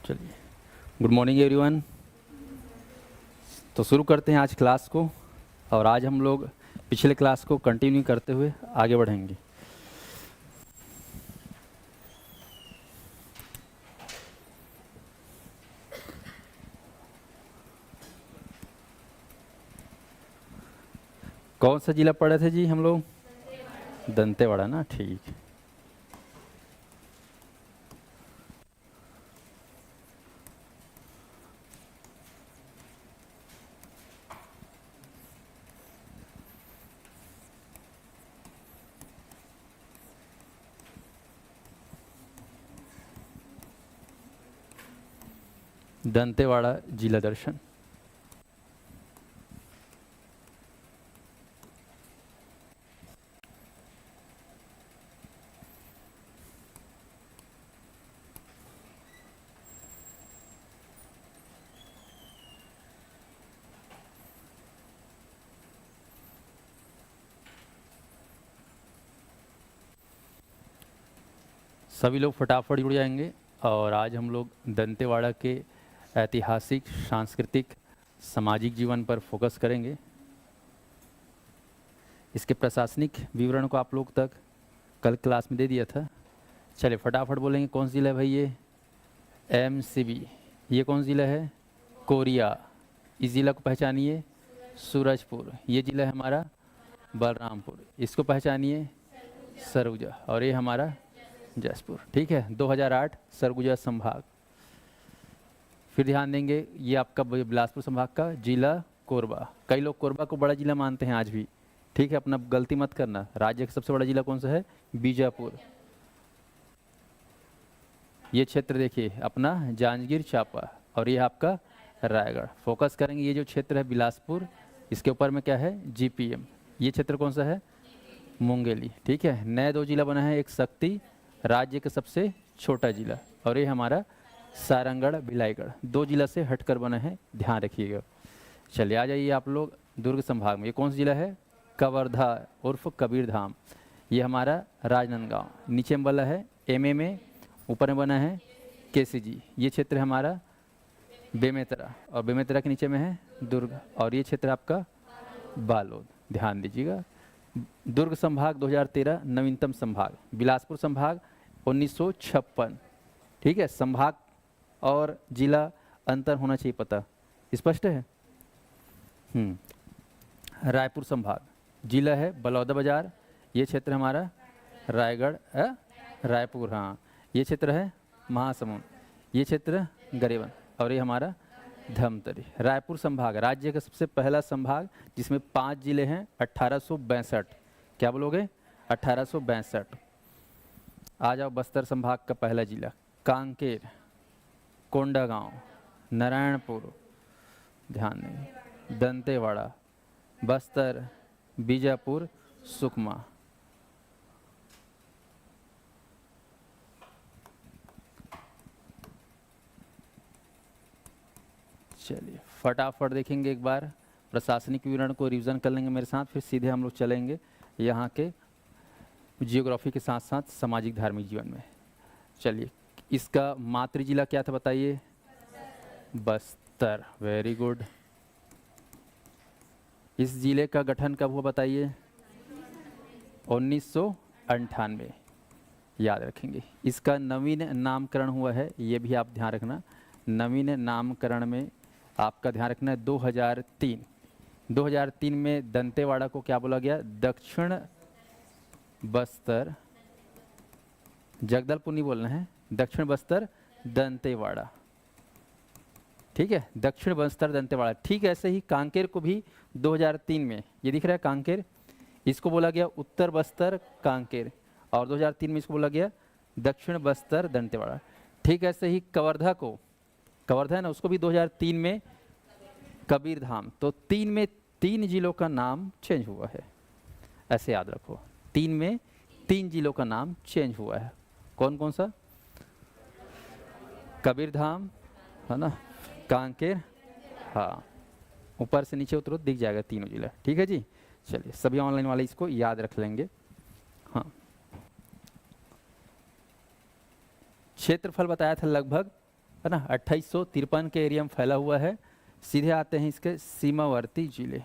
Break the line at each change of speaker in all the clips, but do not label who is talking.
चलिए, good morning everyone. तो शुरू करते हैं आज क्लास को। और आज हम लोग पिछले क्लास को कंटिन्यू करते हुए आगे बढ़ेंगे। कौन सा जिला पढ़े थे जी हम लोग? दंतेवाड़ा ना, ठीक। दंतेवाड़ा जिला दर्शन। सभी लोग फटाफट जुड़ जाएंगे। और आज हम लोग दंतेवाड़ा के ऐतिहासिक, सांस्कृतिक, सामाजिक जीवन पर फोकस करेंगे। इसके प्रशासनिक विवरण को आप लोग तक कल क्लास में दे दिया था। चलिए फटाफट बोलेंगे। कौन सा जिला है भाई ये? एमसीबी। ये कौन सा जिला है? कोरिया। इस जिला को पहचानिए। सूरजपुर। ये जिला है हमारा बलरामपुर। इसको पहचानिए। सरगुजा। और ये हमारा जसपुर। ठीक है, 2008 सरगुजा संभाग। फिर ध्यान देंगे, ये आपका बिलासपुर संभाग का जिला कोरबा। कई लोग कोरबा को बड़ा जिला मानते हैं आज भी। ठीक है, अपना गलती मत करना। राज्य का सबसे बड़ा जिला कौन सा है? बीजापुर। ये क्षेत्र देखिए अपना जांजगीर चांपा। और ये आपका रायगढ़। फोकस करेंगे ये जो क्षेत्र है बिलासपुर, इसके ऊपर में क्या है? जीपीएम। ये क्षेत्र कौन सा है? मुंगेली। ठीक है, नए दो जिला बना है। एक शक्ति, राज्य का सबसे छोटा जिला। और ये हमारा सारंगढ़ भिलाईगढ़। दो जिला से हटकर बना है, ध्यान रखिएगा। चलिए आ जाइए आप लोग दुर्ग संभाग में। ये कौन सा जिला है? कवर्धा उर्फ कबीरधाम। ये हमारा राजनांदगांव। नीचे में बना है एमए में, ऊपर में बना है केसीजी। ये क्षेत्र है हमारा बेमेतरा। और बेमेतरा के नीचे में है दुर्ग। और ये क्षेत्र आपका बालोद। ध्यान दीजिएगा। दुर्ग संभाग 2013 नवीनतम संभाग। बिलासपुर संभाग 1956। ठीक है, संभाग और जिला अंतर होना चाहिए पता। स्पष्ट है? रायपुर संभाग, जिला है बलौदाबाजार। ये क्षेत्र हमारा रायगढ़ रायपुर। हाँ, ये क्षेत्र है महासमुंद। ये क्षेत्र गरेवन। और ये हमारा धमतरी। रायपुर संभाग राज्य का सबसे पहला संभाग, जिसमें 5 जिले हैं। 1862। क्या बोलोगे? 1862। आ जाओ बस्तर संभाग का पहला जिला, कांकेर, कोंडागांव, नारायणपुर। ध्यान दें, दंतेवाड़ा, बस्तर, बीजापुर, सुकमा। चलिए फटाफट देखेंगे एक बार। प्रशासनिक विवरण को रिवीजन कर लेंगे मेरे साथ। फिर सीधे हम लोग चलेंगे यहाँ के जियोग्राफी के साथ साथ सामाजिक धार्मिक जीवन में। चलिए, इसका मातृ जिला क्या था बताइए? बस्तर। Very good. इस जिले का गठन कब हुआ बताइए? 1998। याद रखेंगे। इसका नवीन नामकरण हुआ है, ये भी आप ध्यान रखना। नवीन नामकरण में आपका ध्यान रखना है 2003। 2003 में दंतेवाड़ा को क्या बोला गया? दक्षिण बस्तर। जगदलपुर नहीं बोलना है, दक्षिण बस्तर दंतेवाड़ा। ठीक है, दक्षिण बस्तर दंतेवाड़ा। ठीक ऐसे ही कांकेर को भी 2003 में, ये दिख रहा है कांकेर, इसको बोला गया उत्तर बस्तर कांकेर। और 2003 में इसको बोला गया दक्षिण बस्तर दंतेवाड़ा। ठीक ऐसे ही कवर्धा को, कवर्धा है ना, उसको भी 2003 में कबीरधाम। तो 3 में 3 जिलों का नाम चेंज हुआ है, ऐसे याद रखो। 3 में 3 जिलों का नाम चेंज हुआ है। कौन कौन सा? कबीरधाम है ना, कांकेर। हाँ, ऊपर से नीचे उतरो दिख जाएगा तीनों जिला। ठीक है जी। चलिए सभी ऑनलाइन वाले इसको याद रख लेंगे। हाँ, क्षेत्रफल बताया था लगभग है ना, 2853 के एरिया में फैला हुआ है। सीधे आते हैं इसके सीमावर्ती जिले।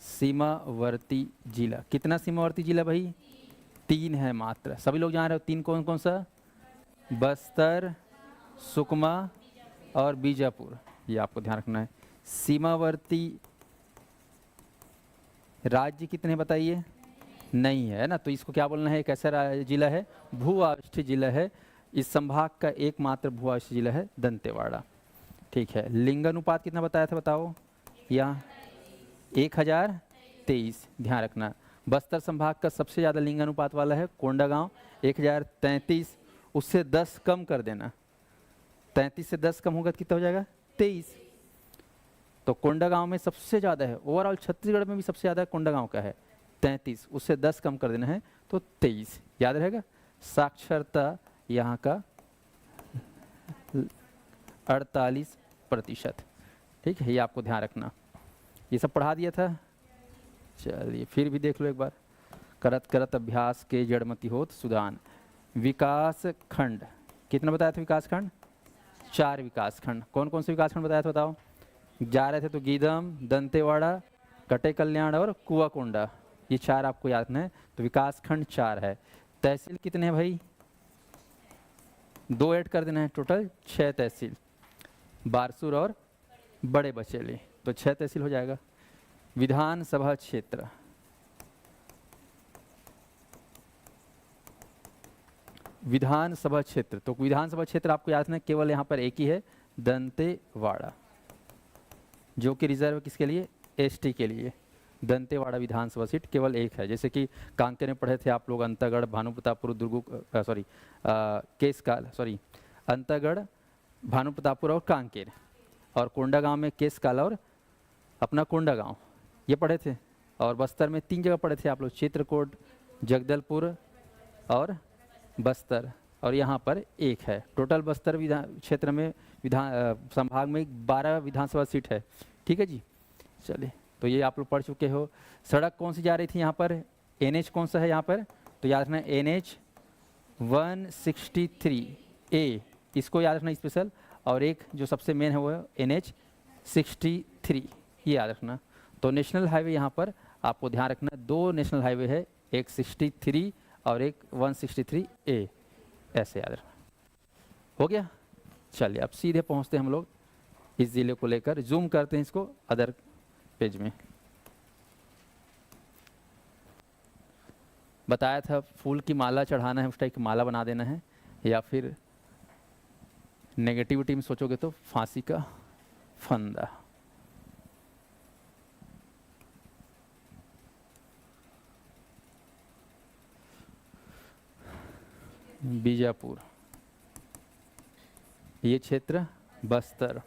सीमावर्ती जिला, कितना सीमावर्ती जिला भाई? 3 है मात्र। सभी लोग जान रहे हो 3 कौन कौन सा? बस्तर, सुकमा और बीजापुर, ये आपको ध्यान रखना है। सीमावर्ती राज्य कितने बताइए? नहीं है ना, तो इसको क्या बोलना है? एक ऐसा जिला है, भू आविष्ट जिला है। इस संभाग का एकमात्र भू आविष्ट जिला है दंतेवाड़ा। ठीक है, लिंगानुपात कितना बताया था बताओ? यहाँ 1023, ध्यान रखना। बस्तर संभाग का सबसे ज़्यादा लिंगानुपात वाला है कोंडागांव, 1033। उससे 10 कम कर देना, 33 से 10 कम होगा तो कितना हो जाएगा? 23। तो कोंडागांव में सबसे ज़्यादा है, ओवरऑल छत्तीसगढ़ में भी सबसे ज़्यादा कोंडागांव का है 33, उससे 10 कम कर देना है तो 23, याद रहेगा। साक्षरता यहाँ का 48%। ठीक है, ये आपको ध्यान रखना। ये सब पढ़ा दिया था, चलिए फिर भी देख लो एक बार। करत करत अभ्यास के जड़मति होत सुदान। विकास खंड कितना बताया था? विकास खंड 4 विकास खंड। कौन कौन से विकास खंड बताया था बताओ? जा रहे थे तो गीदम, दंतेवाड़ा, कटे कल्याण और कुआकोंडा, ये 4 आपको याद रखना है। तो विकास खंड 4 है। तहसील कितने हैं भाई? 2 ऐड कर देना है, टोटल 6 तहसील। बारसूर और बड़े बचेली, तो 6 तहसील हो जाएगा। विधानसभा क्षेत्र, विधानसभा क्षेत्र, तो विधानसभा क्षेत्र आपको याद रखना है, केवल यहाँ पर एक ही है, दंतेवाड़ा, जो कि रिजर्व किसके लिए? एसटी के लिए। दंतेवाड़ा विधानसभा सीट केवल एक है। जैसे कि कांकेर में पढ़े थे आप लोग अंतागढ़, भानुप्रतापपुर, अंतागढ़, भानुप्रतापपुर और कांकेर, और कोंडागांव में केसकाल और अपना कोंडागांव, ये पढ़े थे। और बस्तर में 3 जगह पढ़े थे आप लोग, चित्रकूट, जगदलपुर और बस्तर, और यहाँ पर एक है। टोटल बस्तर विधान क्षेत्र में संभाग में 12 विधानसभा सीट है। ठीक है जी, चलिए, तो ये आप लोग पढ़ चुके हो। सड़क कौन सी जा रही थी यहाँ पर? NH कौन सा है यहाँ पर? तो याद रखना NH 163A, इसको याद रखना स्पेशल। और एक जो सबसे मेन है वो है NH 63, ये याद रखना। तो नेशनल हाईवे यहाँ पर आपको ध्यान रखना, 2 नेशनल हाईवे है, एक 63 और एक 163A, ऐसे याद रखना। हो गया, चलिए अब सीधे पहुँचते हैं हम लोग इस जिले को लेकर। जूम करते हैं इसको अदर पेज में। बताया था फूल की माला चढ़ाना है, उस टाइप की माला बना देना है, या फिर नेगेटिविटी में सोचोगे तो फांसी का फंदा। बीजापुर, ये क्षेत्र बस्तर,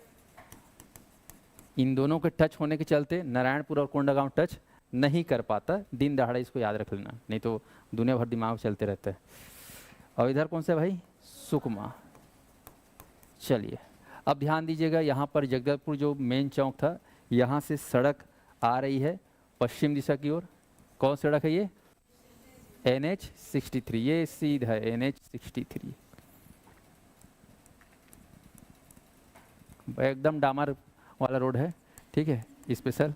इन दोनों के टच होने के चलते नारायणपुर और कोंडागांव टच नहीं कर पाता। दिन दहाड़े इसको याद रख लेना, नहीं तो दुनिया भर दिमाग चलते रहते हैं। और इधर कौन सा भाई? सुकमा। चलिए अब ध्यान दीजिएगा, यहाँ पर जगदलपुर जो मेन चौक था, यहाँ से सड़क आ रही है पश्चिम दिशा की ओर। कौन सड़क है ये? NH 63, ये सीधा है NH 63, एकदम डामर वाला रोड है। ठीक है, स्पेशल,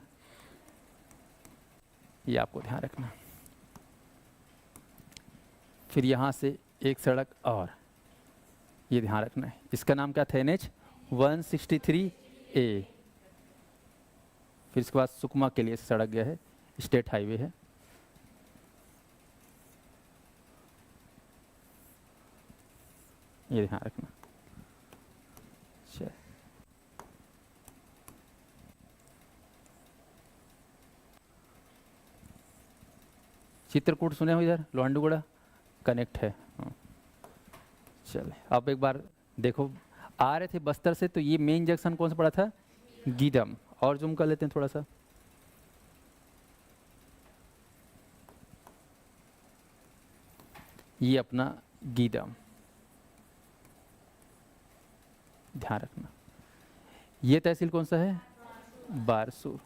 ये आपको ध्यान रखना। फिर यहाँ से एक सड़क और, ये ध्यान रखना है, इसका नाम क्या था? NH 163A। फिर इसके बाद सुकमा के लिए सड़क गया है, स्टेट हाईवे है। ये ध्यान रखना। चल, चित्रकूट सुने हो? इधर लोहांडूगढ़ कनेक्ट है। चले अब एक बार देखो, आ रहे थे बस्तर से, तो ये मेन जंक्शन कौन सा पड़ा था? गीदम। और जूम कर लेते हैं थोड़ा सा, ये अपना गीदम, ध्यान रखना। ये तहसील कौन सा है? बारसूर।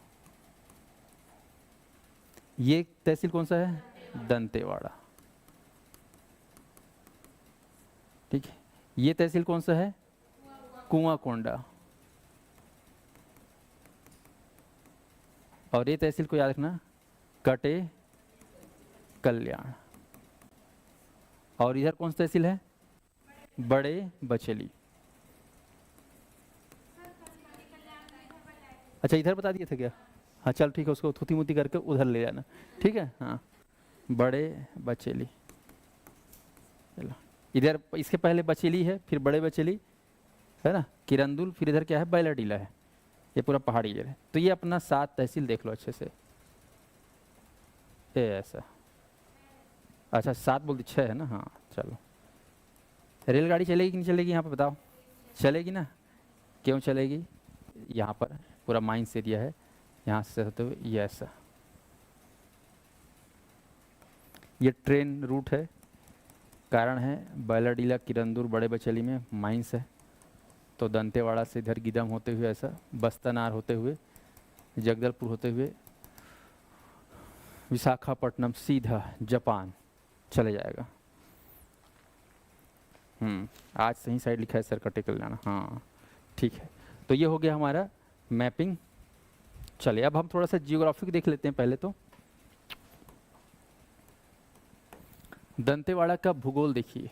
ये तहसील कौन सा है? दंतेवाड़ा। ठीक है, ये तहसील कौन सा है? कुआंकोंडा। और ये तहसील को याद रखना, कटे कल्याण। और इधर कौन सी तहसील है? बड़े बचेली। अच्छा इधर बता दिए थे क्या? हाँ चल ठीक है, उसको थूती मुती करके उधर ले जाना, ठीक है। हाँ बड़े बचेली, चलो इधर इसके पहले बचेली है, फिर बड़े बचेली है ना, किरंदुल, फिर इधर क्या है? बैलाडीला है। ये पूरा पहाड़ी एरिया है। तो ये अपना 7 तहसील देख लो अच्छे से। ये ऐसा, अच्छा 7 बोल दी, 6 है ना। हाँ चलो, रेलगाड़ी चलेगी कि नहीं चलेगी यहाँ पे बताओ? चलेगी ना। क्यों चलेगी? यहाँ पर पूरा माइंस एरिया है, यहाँ से होते हुए ये ऐसा, ये ट्रेन रूट है। कारण है बैलाडीला, किरंदुल, बड़े बचेली में माइंस है। तो दंतेवाड़ा से इधर गिदम होते हुए ऐसा, बस्तनार होते हुए, जगदलपुर होते हुए विशाखापट्टनम सीधा जापान चले जाएगा। आज सही साइड लिखा है सर, कटे कल्याण। हाँ ठीक है, तो ये हो गया हमारा मैपिंग। चलिए अब हम थोड़ा सा जियोग्राफिक देख लेते हैं पहले तो। दंतेवाड़ा का भूगोल देखिए,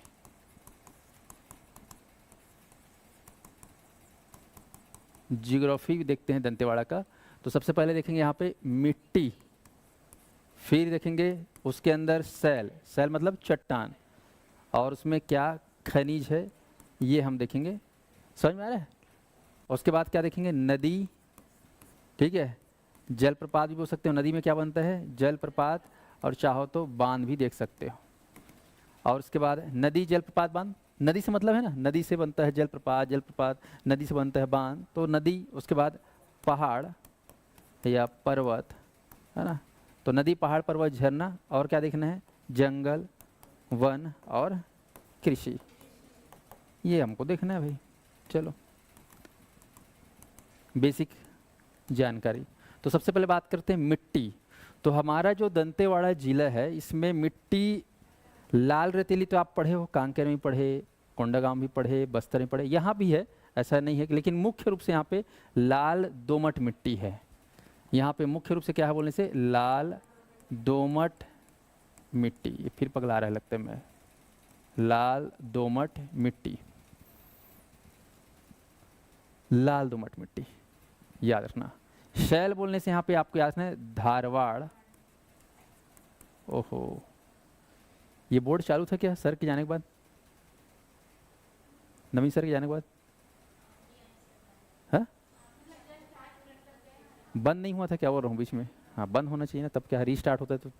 जियोग्राफी देखते हैं दंतेवाड़ा का। तो सबसे पहले देखेंगे यहाँ पे मिट्टी, फिर देखेंगे उसके अंदर सैल, सैल मतलब चट्टान, और उसमें क्या खनिज है ये हम देखेंगे। समझ में आ रहा है? उसके बाद क्या देखेंगे? नदी, ठीक है, जलप्रपात भी बोल सकते हो। नदी में क्या बनता है? जलप्रपात, और चाहो तो बांध भी देख सकते हो। और उसके बाद नदी, जलप्रपात, बांध। नदी से मतलब है ना, नदी से बनता है जलप्रपात, जलप्रपात नदी से बनता है बांध, तो नदी। उसके बाद पहाड़ या पर्वत, है ना। तो नदी, पहाड़, पर्वत, झरना, और क्या देखना है? जंगल, वन और कृषि, ये हमको देखना है भाई। चलो बेसिक जानकारी। तो सबसे पहले बात करते हैं मिट्टी। तो हमारा जो दंतेवाड़ा जिला है, इसमें मिट्टी लाल रेतीली तो आप पढ़े हो, कांकेर में पढ़े, कोंडागांव भी पढ़े, बस्तर में पढ़े, यहाँ भी है, ऐसा नहीं है। लेकिन मुख्य रूप से यहाँ पे लाल दोमट मिट्टी है। यहाँ पे मुख्य रूप से क्या है बोलने से? लाल दोमट मिट्टी। ये फिर पगला रहा है लगता है मैं। लाल दोमट मिट्टी, लाल दोमट मिट्टी याद रखना। शैल बोलने से यहाँ पे आपको याद रखना है धारवाड़। ओहो, ये बोर्ड चालू था क्या सर के जाने के बाद? नवीन सर के जाने के बाद? हाँ बंद नहीं हुआ था क्या? बोल रहा हूँ बीच में। हाँ बंद होना चाहिए ना, तब क्या रीस्टार्ट होता है। तो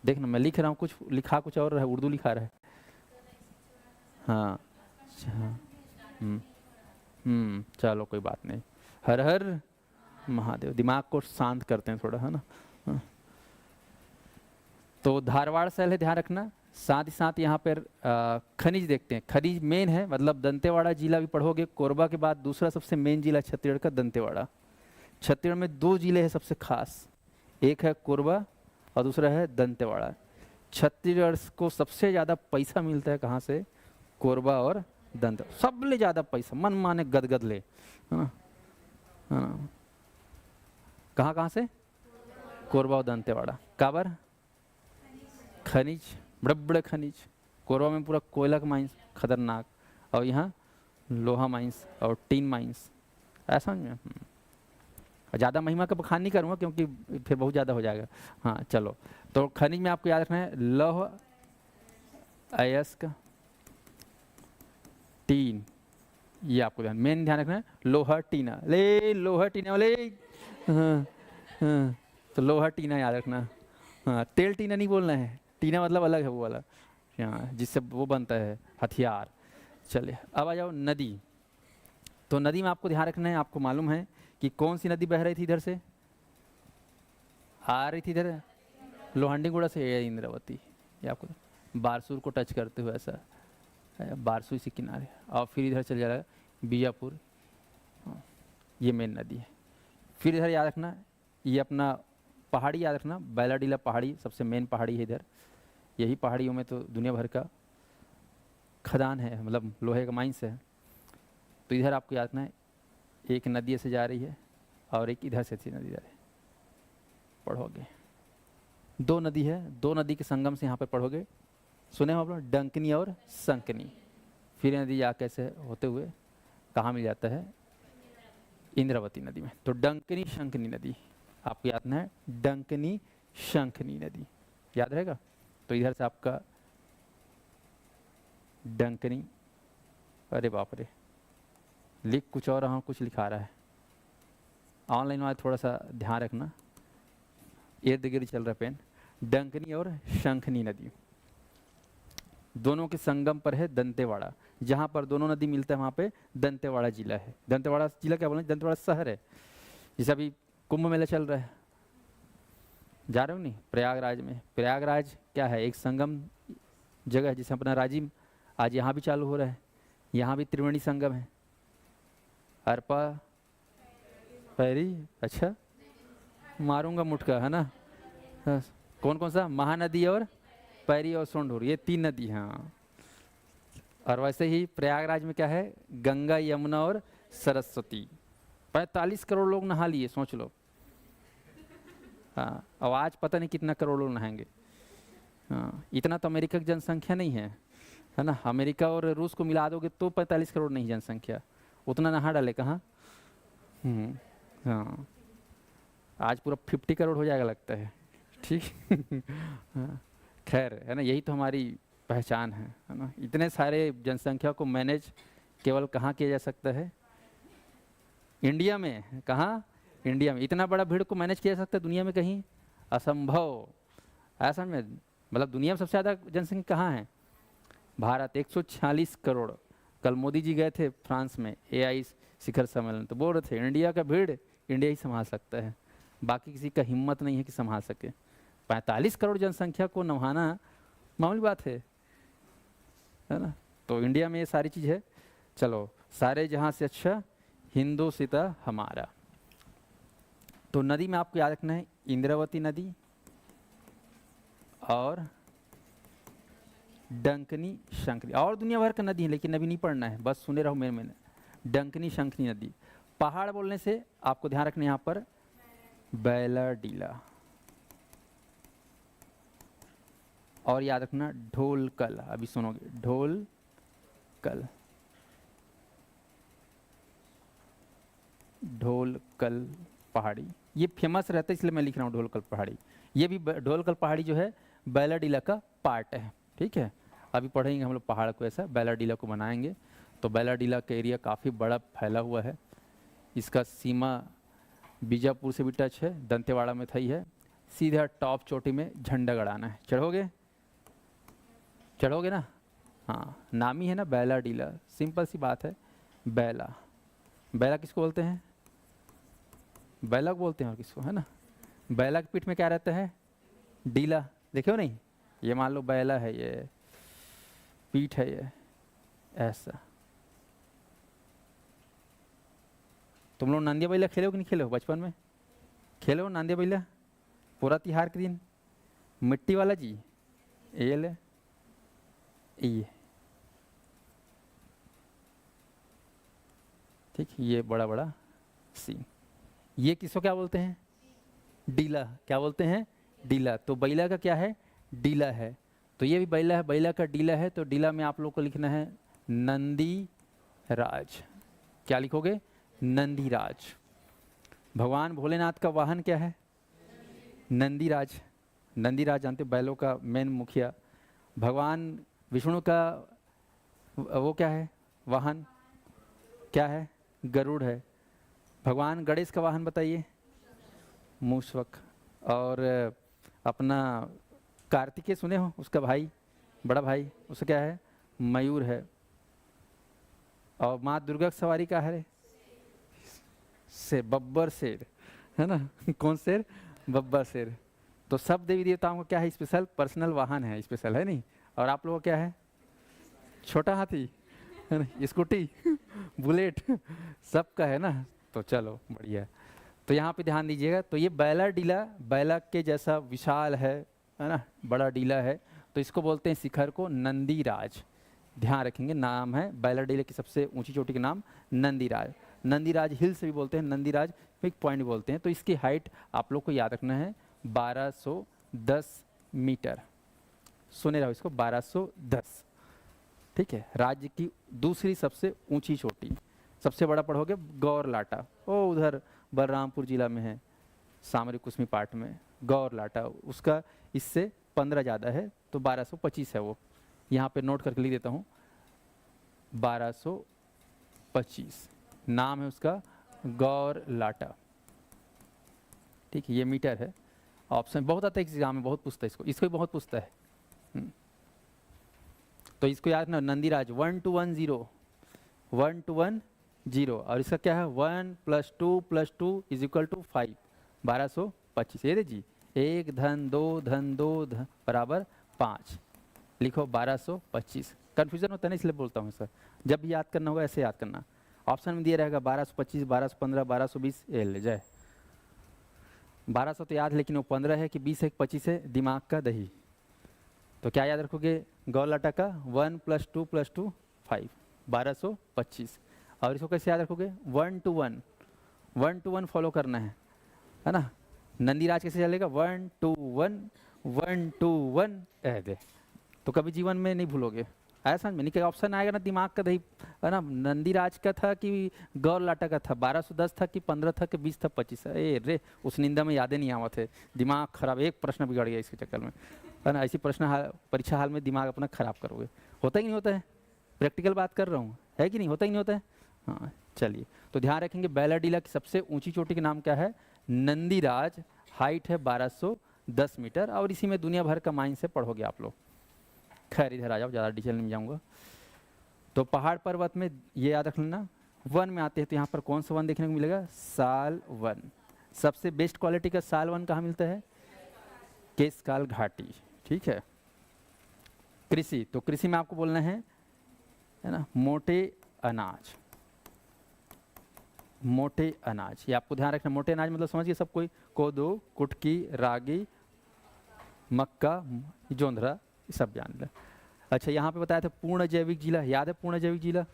देखना मैं लिख रहा हूँ, कुछ लिखा कुछ और है, उर्दू लिखा रहा है। हाँ अच्छा, चलो कोई बात नहीं। हर हर महादेव, दिमाग को शांत करते हैं थोड़ा, है ना। हाँ। तो धारवाड़ शैल है, ध्यान रखना। साथ ही साथ यहाँ पर खनिज देखते हैं। खनिज मेन है, मतलब दंतेवाड़ा जिला भी पढ़ोगे, कोरबा के बाद दूसरा सबसे मेन जिला छत्तीसगढ़ का दंतेवाड़ा। छत्तीसगढ़ में 2 जिले हैं सबसे खास, एक है कोरबा और दूसरा है दंतेवाड़ा। छत्तीसगढ़ को सबसे ज़्यादा पैसा मिलता है कहाँ से? कोरबा और दंत, सबले ज़्यादा पैसा, मन माने गदगद ले, है ना, है ना। कहाँ कहाँ से? कोरबा और दंतेवाड़ा। काबर? खनिज, बड़े बड़े खनिज। कोरबा में पूरा कोयला का माइंस खतरनाक, और यहाँ लोहा माइंस और टीन माइंस। ऐसा नहीं है। ज़्यादा महिमा का बखान नहीं करूँगा क्योंकि फिर बहुत ज़्यादा हो जाएगा। हाँ चलो, तो खनिज में आपको याद रखना है लौह अयस्क, टीन, ये आपको मेन ध्यान रखना है। लोहा टीना, ले लोहा टीना वाले। हाँ हाँ, तो लोहा टीना याद रखना। हाँ तेल टीना नहीं बोलना है, टीना मतलब अलग है वो वाला, हाँ जिससे वो बनता है हथियार। चलिए अब आ जाओ नदी। तो नदी में आपको ध्यान रखना है, आपको मालूम है कि कौन सी नदी बह रही थी इधर से? आ रही थी इधर लोहांडीगुड़ा से, ये इंद्रावती। ये आपको बारसूर को टच करते हुए ऐसा, बारसूर इसी किनारे, और फिर इधर चल जाएगा बीजापुर। ये मेन नदी है। फिर इधर याद रखना, ये अपना पहाड़ी याद रखना, बैलाडीला पहाड़ी सबसे मेन पहाड़ी है इधर। यही पहाड़ियों में तो दुनिया भर का खदान है, मतलब लोहे का माइंस है। तो इधर आपको याद रखना है, एक नदी से जा रही है और एक इधर से नदी जा रही है। पढ़ोगे, दो नदी है, दो नदी के संगम से यहाँ पर पढ़ोगे, सुने हो आप लोग, डंकनी और संकनी। फिर नदी जाके ऐसे होते हुए कहाँ मिल जाता है, इंद्रावती नदी में। तो डंकनी शंखनी नदी आपको याद है, डंकनी शंखनी नदी याद रहेगा। तो इधर से आपका डंकनी, अरे बाप रे, लिख कुछ और रहा हूँ, कुछ लिखा रहा है। ऑनलाइन वाले थोड़ा सा ध्यान रखना, इर्द गिर्द चल रहा है पेन। डंकनी और शंखनी नदी दोनों के संगम पर है दंतेवाड़ा, जहाँ पर दोनों नदी मिलता है वहाँ पे दंतेवाड़ा जिला है। दंतेवाड़ा जिला क्या बोलें, दंतेवाड़ा शहर है। जैसे अभी कुंभ मेला चल रहा है, जा रहे हो नहीं, प्रयागराज में। प्रयागराज क्या है, एक संगम जगह है, जिसे अपना राजिम आज यहाँ भी चालू हो रहा है। यहाँ भी त्रिवेणी संगम है, अरपा पैरी, अच्छा मारूंगा मुटका, है ना। कौन कौन सा, महानदी और पैरी और सोंढूर, ये 3 नदी हैं। हाँ, और वैसे ही प्रयागराज में क्या है, गंगा यमुना और सरस्वती। 45 करोड़ लोग नहा लिए, सोच लो। हाँ, अब आज पता नहीं कितना करोड़ लोग नहाएंगे। हाँ, इतना तो अमेरिका की जनसंख्या नहीं है ना। अमेरिका और रूस को मिला दोगे तो 45 करोड़ नहीं जनसंख्या, उतना नहा डाले कहाँ। हाँ, आज पूरा 50 करोड़ हो जाएगा लगता है, ठीक। हाँ, खैर, है ना, यही तो हमारी पहचान है ना। इतने सारे जनसंख्या को मैनेज केवल कहाँ किया जा सकता है, इंडिया में। कहाँ, इंडिया में। इतना बड़ा भीड़ को मैनेज किया जा सकता है दुनिया में कहीं, असंभव। ऐसा में मतलब दुनिया में सबसे ज़्यादा जनसंख्या कहाँ है, भारत, 146 करोड़। कल मोदी जी गए थे फ्रांस में AI शिखर सम्मेलन, तो बोल रहे थे इंडिया का भीड़ इंडिया ही संभाल सकता है, बाकी किसी का हिम्मत नहीं है कि संभाल सके। 45 करोड़ जनसंख्या को नहाना मामूली बात है ना। तो इंडिया में ये सारी चीज़ है। चलो, सारे जहाँ से अच्छा हिंदू सीता हमारा। तो नदी में आपको याद रखना है, इंद्रावती नदी और डंकनी शंखनी। और दुनिया भर का नदी है, लेकिन अभी नहीं पढ़ना है, बस सुने रहो मैंने। डंकनी शंखनी नदी। पहाड़ बोलने से आपको ध्यान रखना है यहाँ पर बैलाडीला, और याद रखना ढोलकल। अभी सुनोगे ढोलकल, ढोलकल पहाड़ी, ये फेमस रहता है इसलिए मैं लिख रहा हूँ ढोलकल पहाड़ी। ये भी ढोलकल पहाड़ी जो है बैलाडीला का पार्ट है, ठीक है। अभी पढ़ेंगे हम लोग पहाड़ को, ऐसा बैलाडीला को बनाएंगे। तो बैलाडीला का एरिया काफ़ी बड़ा फैला हुआ है। इसका सीमा बीजापुर से भी टच है, दंतेवाड़ा में थई है। सीधा टॉप चोटी में झंडा गड़ाना है। चढ़ोगे ना। हाँ, नाम ही है ना बैलाडीला, सिंपल सी बात है। बैला किसको बोलते हैं, बैला को बोलते हैं, और किसको, है ना। बैला की पीठ में क्या रहता है, डीला। देखो नहीं, ये मान लो बैला है, ये पीठ है, ये ऐसा। तुम लोग नांदिया बैला खेले हो कि नहीं खेले हो, बचपन में खेले हो नांदिया बैला, पूरा तिहार के दिन, मिट्टी वाला जी, ये ले, ये ठीक, ये बड़ा बड़ा सीन। ये किसको क्या बोलते हैं, डीला। क्या बोलते हैं, डीला। तो बैला का क्या है, डीला है। तो ये भी बैला है, बैला का डीला है। तो डीला में आप लोग को लिखना है नंदी राज। क्या लिखोगे, नंदी राज। भगवान भोलेनाथ का वाहन क्या है, नंदी राज। नंदी राज जानते हो, बैलों का मेन मुखिया। भगवान विष्णु का वो क्या है, वाहन क्या है, गरुड़ है। भगवान गणेश का वाहन बताइए, मूषक। और अपना कार्तिकेय सुने हो, उसका भाई, बड़ा भाई, उसका क्या है, मयूर है। और माँ दुर्गा की सवारी का है, से बब्बर शेर, है ना। कौन शेर, बब्बर शेर। तो सब देवी देवताओं का क्या है, स्पेशल पर्सनल वाहन है, स्पेशल है नहीं। और आप लोगों का क्या है, छोटा हाथी, है ना, स्कूटी, बुलेट, सबका है ना। तो चलो बढ़िया। तो यहाँ पे ध्यान दीजिएगा। तो ये बैलाडीला, बैला के जैसा विशाल है ना, बड़ा डीला है। तो इसको बोलते हैं शिखर को नंदी राज। ध्यान रखेंगे, नाम है बैलाडीला की सबसे ऊंची चोटी का नाम नंदीराज। नंदीराज हिल से भी बोलते हैं, नंदीराज पिक पॉइंट भी बोलते हैं। तो इसकी हाइट आप लोग को याद रखना है 1210 मीटर। सुने रहो इसको, 1210। ठीक है, राज्य की दूसरी सबसे ऊंची चोटी। सबसे बड़ा पढ़ोगे गौरलाटा, ओ उधर बलरामपुर जिला में है, सामरी कुसमी पार्ट में गौरलाटा, उसका इससे 15 ज़्यादा है, तो 1225 है वो। यहाँ पे नोट करके लिख देता हूँ 1225, नाम है उसका गौरलाटा। ठीक है, ये मीटर है। ऑप्शन बहुत आता है एग्जाम में, बहुत पूछता है इसको, इसको भी बहुत पूछता है। तो इसको याद रखना, नंदीराज 1210, 1210, और इसका क्या है 1 + 2 + 2 = 5, 1225। ये जी 1 धन 2 धन 2 धन बराबर 5, लिखो 1225। कन्फ्यूजन होता है ना, इसलिए बोलता हूँ सर, जब भी याद करना होगा ऐसे याद करना। ऑप्शन में दिया रहेगा 1225, 1215, 1220, ये ले जाए। 1200 तो याद, लेकिन वो 15 है कि 20 है कि 25 है, दिमाग का दही। तो क्या याद रखोगे गौरलाटा का 1 + 2 + 2 5, 1225। और इसको कैसे याद रखोगे 1 to 1, 1 to 1 फॉलो करना है ना। नंदीराज कैसे चलेगा 1 to 1, 1 to 1 दे, तो कभी जीवन में नहीं भूलोगे। ऐसा में नहीं कि ऑप्शन आएगा ना दिमाग का दही, है ना। नंदीराज का था कि गौरलाटा का था, 1210 था कि 15 था कि 20 था 25, रे उस निंदा में यादें नहीं आवा थे, दिमाग खराब, एक प्रश्न बिगड़ गया इसके चक्कर में, है ना। ऐसी प्रश्न परीक्षा हाल में दिमाग अपना खराब करोगे। होता ही नहीं होता है, प्रैक्टिकल बात कर रहा हूँ, है कि नहीं, होता ही नहीं होता है। हाँ चलिए, तो ध्यान रखेंगे बैलाडीला की सबसे ऊंची चोटी का नाम क्या है नंदीराज, हाइट है 1210 मीटर, और इसी में दुनिया भर का माइन से पढ़ोगे आप लोग। खैर इधर आ जाओ, ज़्यादा डिटेल में जाऊँगा। तो पहाड़ पर्वत में ये याद रख लेना, वन में आते हैं तो यहाँ पर कौन सा वन देखने को मिलेगा साल वन। सबसे बेस्ट क्वालिटी का साल वन कहाँ मिलता है केशकाल घाटी। ठीक है, कृषि, तो कृषि में आपको बोलना है ना मोटे अनाज, मोटे अनाज, ये आपको ध्यान रखना। मोटे अनाज मतलब समझिए सब कोई, कोदो, कुटकी, रागी, मक्का, जोंधरा, ये सब जान लें। अच्छा, यहाँ पे बताया था पूर्ण जैविक जिला, याद है पूर्ण जैविक जिला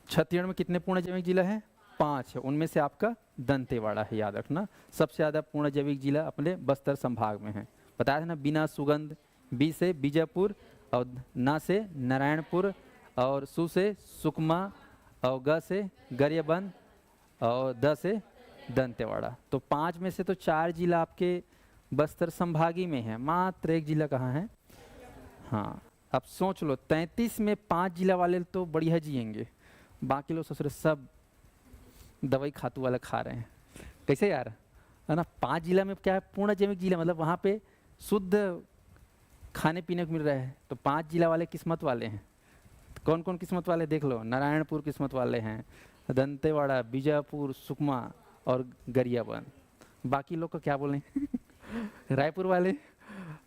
छत्तीसगढ़ में कितने पूर्ण जैविक जिला है 5 है, उनमें से आपका दंतेवाड़ा है, याद रखना। सबसे ज़्यादा पूर्ण जैविक जिला अपने बस्तर संभाग में है। बताया था ना, बिना सुगंध, बी से बीजापुर, और ना से नारायणपुर, और सु से सुकमा, और ग से गरियाबंद, और द से दंतेवाड़ा। तो 5 में से तो 4 जिला आपके बस्तर संभागी में है, मात्र 1 जिला कहाँ है। हाँ, अब सोच लो 33 में 5 जिला वाले तो बढ़िया जिएंगे, बाकी लोग सोच रहे सब दवाई खातू वाला खा रहे हैं। कैसे यार, है ना। 5 जिला में क्या है पूर्ण जैविक जिला, मतलब वहाँ पे शुद्ध खाने पीने को मिल रहा है। तो 5 जिला वाले किस्मत वाले हैं। कौन कौन किस्मत वाले देख लो, नारायणपुर किस्मत वाले हैं, दंतेवाड़ा, बीजापुर, सुकमा और गरियाबंद। बाकी लोग को क्या बोलें रायपुर वाले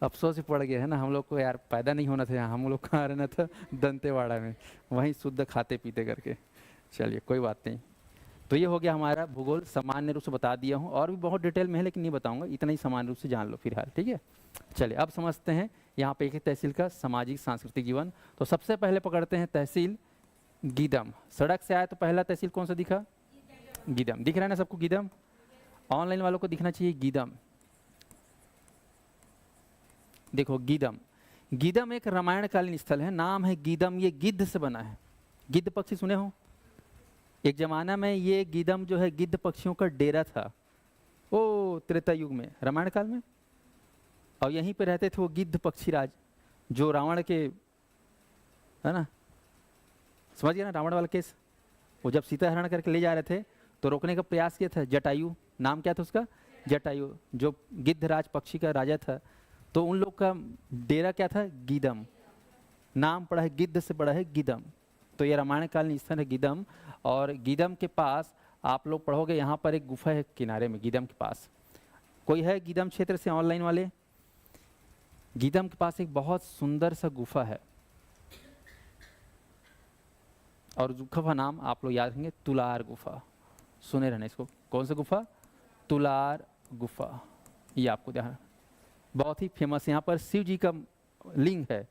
अफसोस ही पड़ गया है ना, हम लोग को यार पैदा नहीं होना था यहाँ, हम लोग कहाँ रहना था दंतेवाड़ा में, वहीं शुद्ध खाते पीते करके। चलिए कोई बात नहीं। तो ये हो गया हमारा भूगोल, सामान्य रूप से बता दिया हूँ, और भी बहुत डिटेल में है लेकिन नहीं बताऊँगा, इतना ही सामान्य रूप से जान लो फिलहाल। ठीक है, चलिए अब समझते हैं यहाँ पे एक तहसील का सामाजिक सांस्कृतिक जीवन। तो सबसे पहले पकड़ते हैं तहसील गीदम। सड़क से आया तो पहला तहसील कौन सा दिखा, गीदम। दिख रहा है ना सबको गीदम, ऑनलाइन वालों को दिखना चाहिए गीदम। देखो गीदम, गीदम एक रामायणकालीन स्थल है, नाम है गीदम, ये गिद्ध से बना है। गिद्ध पक्षी सुने हो, एक जमाना में ये गीदम जो है गिद्ध पक्षियों का डेरा था, ओ त्रेता युग में, रामायण काल में। और यहीं पे रहते थे वो गिद्ध पक्षीराज, जो रावण के, है ना, समझ गया ना रावण वाला केस। वो जब सीता हरण करके ले जा रहे थे तो रोकने का प्रयास किया था, जटायु नाम क्या था उसका, जटायु, जो गिद्धराज पक्षी का राजा था। तो उन लोग का डेरा क्या था, गीदम, नाम पड़ा है गिद्ध से पड़ा है गीदम। तो ये रामायण कालीन स्थल है गीदम। और गीदम के पास आप लोग पढ़ोगे, यहाँ पर एक गुफा है किनारे में गीदम के पास। कोई है गीदम क्षेत्र से ऑनलाइन वाले, गीदम के पास एक बहुत सुंदर सा गुफा है, और गुफा का नाम आप लोग याद रखेंगे तुलार गुफा। सुने रहना इसको, कौन सा गुफा, तुलार गुफा, ये आपको ध्यान, बहुत ही फेमस। यहाँ पर शिव जी का लिंग है,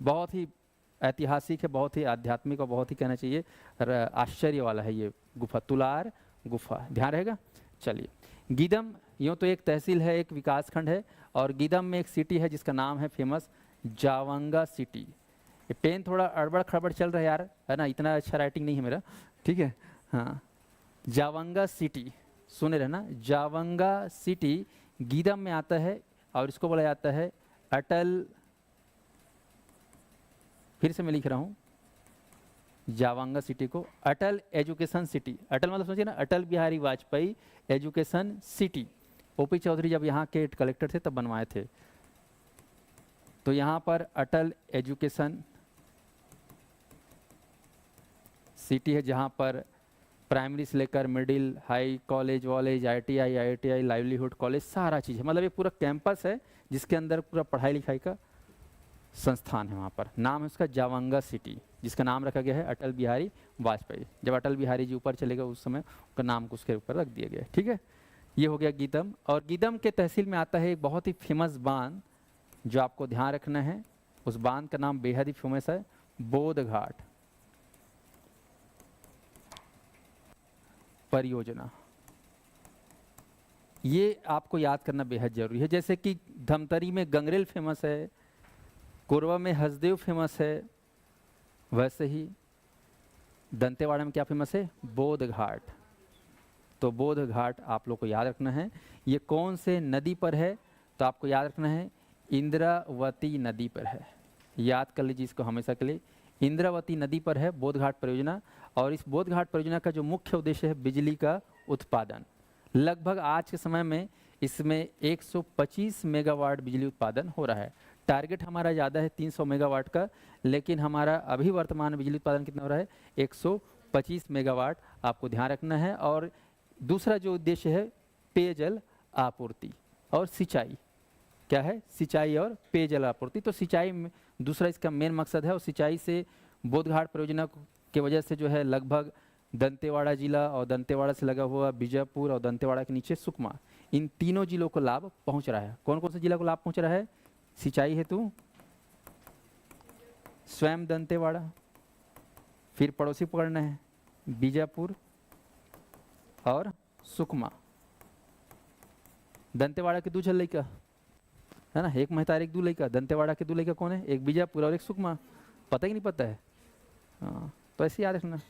बहुत ही ऐतिहासिक है, बहुत ही आध्यात्मिक और बहुत ही कहना चाहिए आश्चर्य वाला है ये गुफा, तुलार गुफा, ध्यान रहेगा। चलिए, गीदम यूँ तो एक तहसील है, एक विकास खंड है, और गीदम में एक सिटी है जिसका नाम है फेमस जावंगा सिटी। ये पेन थोड़ा अड़बड़ खड़बड़ चल रहा है यार, है ना, इतना अच्छा राइटिंग नहीं है मेरा, ठीक है। हाँ, जावंगा सिटी सुने रहना, जावंगा सिटी गीदम में आता है, और इसको बोला जाता है अटल, फिर से मैं लिख रहा हूँ जावंगा सिटी को अटल एजुकेशन सिटी। अटल मतलब सोचिए ना, Atal Bihari Vajpayee education city. OP Chaudhary जब यहाँ के कलेक्टर थे तब बनवाए थे। तो यहाँ पर अटल एजुकेशन सिटी है, जहाँ पर प्राइमरी से लेकर मिडिल, हाई, कॉलेज वॉलेज, ITI, लाइवलीहुड कॉलेज, सारा चीज़ है। मतलब ये पूरा कैंपस है जिसके अंदर पूरा पढ़ाई लिखाई का संस्थान है। वहाँ पर नाम है उसका जावंगा सिटी, जिसका नाम रखा गया है अटल बिहारी वाजपेयी। जब अटल बिहारी जी ऊपर चले गए उस समय उनका नाम को उसके ऊपर रख दिया गया, ठीक है। ये हो गया गीदम। और गीदम के तहसील में आता है एक बहुत ही फेमस बांध, जो आपको ध्यान रखना है। उस बांध का नाम बेहद ही फेमस है, बोध घाट परियोजना। ये आपको याद करना बेहद जरूरी है। जैसे कि धमतरी में गंगरेल फेमस है, कोरबा में हसदेव फेमस है, वैसे ही दंतेवाड़ा में क्या फेमस है, बोध घाट। तो बोध घाट आप लोग को याद रखना है। ये कौन से नदी पर है, तो आपको याद रखना है इंद्रावती नदी पर है। याद कर लीजिए इसको हमेशा के लिए, इंद्रावती नदी पर है बोध घाट परियोजना। और इस बोध घाट परियोजना का जो मुख्य उद्देश्य है बिजली का उत्पादन। लगभग आज के समय में इसमें 125 मेगावाट बिजली उत्पादन हो रहा है। टारगेट हमारा ज़्यादा है 300 मेगावाट का, लेकिन हमारा अभी वर्तमान बिजली उत्पादन कितना हो रहा है, 125 मेगावाट। आपको ध्यान रखना है। और दूसरा जो उद्देश्य है पेयजल आपूर्ति और सिंचाई। क्या है, सिंचाई और पेयजल आपूर्ति। तो सिंचाई में दूसरा इसका मेन मकसद है। और सिंचाई से बोधघाट परियोजना की वजह से जो है लगभग दंतेवाड़ा जिला और दंतेवाड़ा से लगा हुआ बीजापुर और दंतेवाड़ा के नीचे सुकमा, इन तीनों जिलों को लाभ पहुंच रहा है। कौन कौन से जिला को लाभ पहुंच रहा है सिंचाई हेतु? स्वयं दंतेवाड़ा, फिर पड़ोसी पकड़ना है बीजापुर और सुकमा। दंतेवाड़ा के दो झल लइका है ना, एक महतार एक दू लइका। दंतेवाड़ा के दो लइका कौन है, एक बीजापुर और एक सुकमा। पता ही नहीं पता है, हाँ, तो ऐसे याद रखना।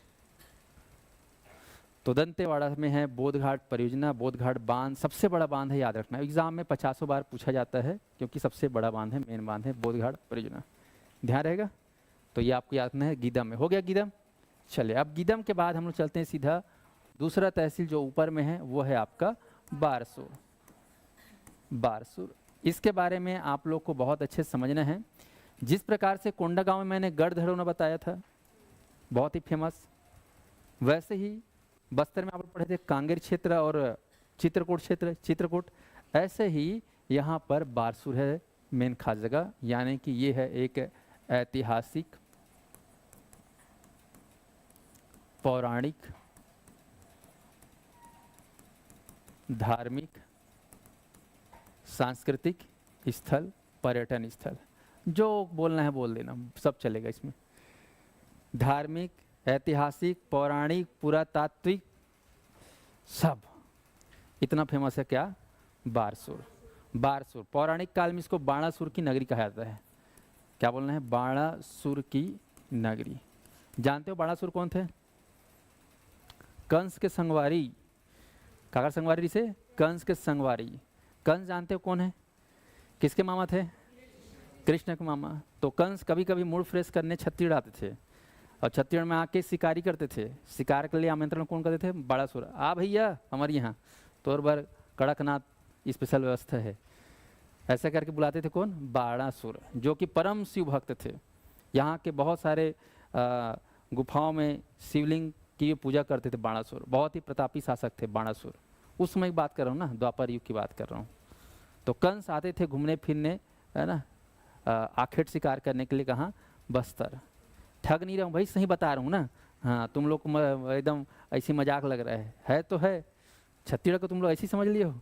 तो दंतेवाड़ा में है बोधघाट परियोजना, बोधघाट बांध सबसे बड़ा बांध है, याद रखना। एग्जाम में 50 बार पूछा जाता है क्योंकि सबसे बड़ा बांध है, मेन बांध है बोधघाट परियोजना, ध्यान रहेगा। तो ये आपको याद रखना है। गीदम में हो गया गीदम। चलिए, अब गीदम के बाद हम लोग चलते हैं सीधा दूसरा तहसील जो ऊपर में है, वो है आपका बारसूर। बारसूर, इसके बारे में आप लोग को बहुत अच्छे समझना है। जिस प्रकार से कोंडागांव में मैंने गढ़धरौना बताया था, बहुत ही फेमस, वैसे ही बस्तर में आप लोग पढ़े थे कांगेर क्षेत्र और चित्रकूट क्षेत्र, चित्रकूट। ऐसे ही यहाँ पर बारसूर है मेन खास जगह, यानी कि ये है एक ऐतिहासिक, पौराणिक, धार्मिक, सांस्कृतिक स्थल, पर्यटन स्थल। जो बोलना है बोल देना, सब चलेगा इसमें। धार्मिक, ऐतिहासिक, पौराणिक, पुरातात्विक, सब इतना फेमस है क्या, बारसूर। बारसूर पौराणिक काल में इसको बाणासुर की नगरी कहा जाता है। क्या बोलना है, बाणासुर की नगरी। जानते हो बाणासुर कौन थे? कंस के संगवारी, काकर संगवारी से कंस के संगवारी। कंस जानते हो कौन है, किसके मामा थे? कृष्ण के मामा। तो कंस कभी कभी मूड फ्रेश करने छत्तीसगढ़ आते थे और छत्तीसगढ़ में आके शिकारी करते थे। शिकार के लिए आमंत्रण कौन करते थे? बाणासुर, आ भैया हमारे यहाँ तोर बार कड़कनाथ स्पेशल व्यवस्था है, ऐसा करके बुलाते थे। कौन? बाणासुर, जो कि परम शिव भक्त थे। यहाँ के बहुत सारे गुफाओं में शिवलिंग की पूजा करते थे बाणासुर। बहुत ही प्रतापी शासक थे बाणासुर। उस समय की बात कर रहा हूँ ना, द्वापर युग की बात कर रहा हूँ। तो कंस आते थे घूमने फिरने, है ना, आखेट शिकार करने के लिए। कहाँ? बस्तर। ठग नहीं रहा हूँ भाई, सही बता रहा हूँ ना। हाँ, तुम लोग को एकदम ऐसी मजाक लग रहा है तो है। छत्तीसगढ़ को तुम लोग ऐसी समझ लिए हो,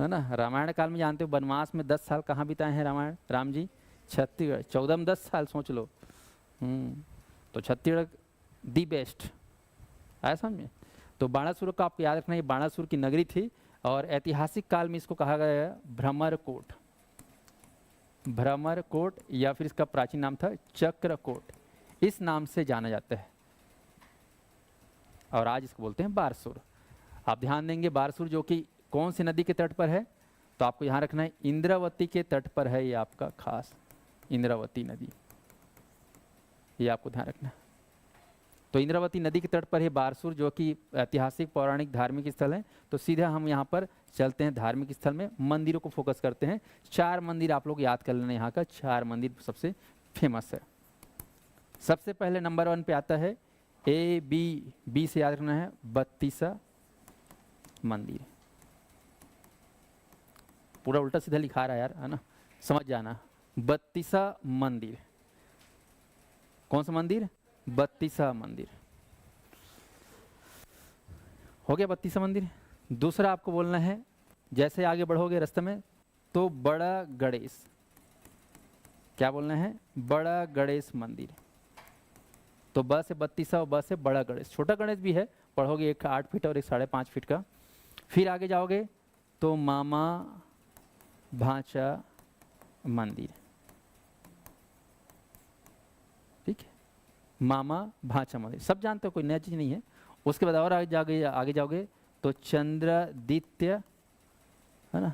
है ना। रामायण काल में जानते हो वनवास में 10 साल कहाँ बिताए हैं रामायण राम जी? छत्तीसगढ़। 14 में 10 साल सोच लो, तो छत्तीसगढ़ दी बेस्ट, आया समझ में। तो बाणासुर का आपको याद रखना, ये बाणासुर की नगरी थी और ऐतिहासिक काल में इसको कहा गया है भ्रमरकोट, भ्रमरकोट या फिर इसका प्राचीन नाम था चक्रकोट, इस नाम से जाना जाता है और आज इसको बोलते हैं बारसूर। आप ध्यान देंगे बारसूर जो कि कौन सी नदी के तट पर है, तो आपको यहाँ रखना है इंद्रावती के तट पर है, ये आपका खास इंद्रावती नदी, ये आपको ध्यान रखना है। तो इंद्रावती नदी के तट पर है बारसूर जो कि ऐतिहासिक पौराणिक धार्मिक स्थल है। तो सीधा हम यहाँ पर चलते हैं धार्मिक स्थल में, मंदिरों को फोकस करते हैं। 4 मंदिर आप लोग याद कर लेना, यहाँ का 4 मंदिर सबसे फेमस है। सबसे पहले नंबर 1 पे आता है बी से याद रखना है बत्तीसा मंदिर, पूरा उल्टा सीधा लिखा रहा है यार, है ना, समझ जाना। बत्तीसा मंदिर, कौन सा मंदिर? बत्तीसा मंदिर, हो गया बत्तीसा मंदिर। दूसरा आपको बोलना है, जैसे आगे बढ़ोगे रास्ते में तो बड़ा गणेश, क्या बोलना है? बड़ा गणेश मंदिर। तो ब से बत्तीसा और ब से बड़ा गणेश, छोटा गणेश भी है, पढ़ोगे एक 8 फीट और एक 5.5 फीट का। फिर आगे जाओगे तो मामा भांचा मंदिर, ठीक है, मामा भांचा मंदिर सब जानते हो, कोई नया चीज नहीं है। उसके बाद और आगे जाओगे तो चंद्रादित्य, है ना,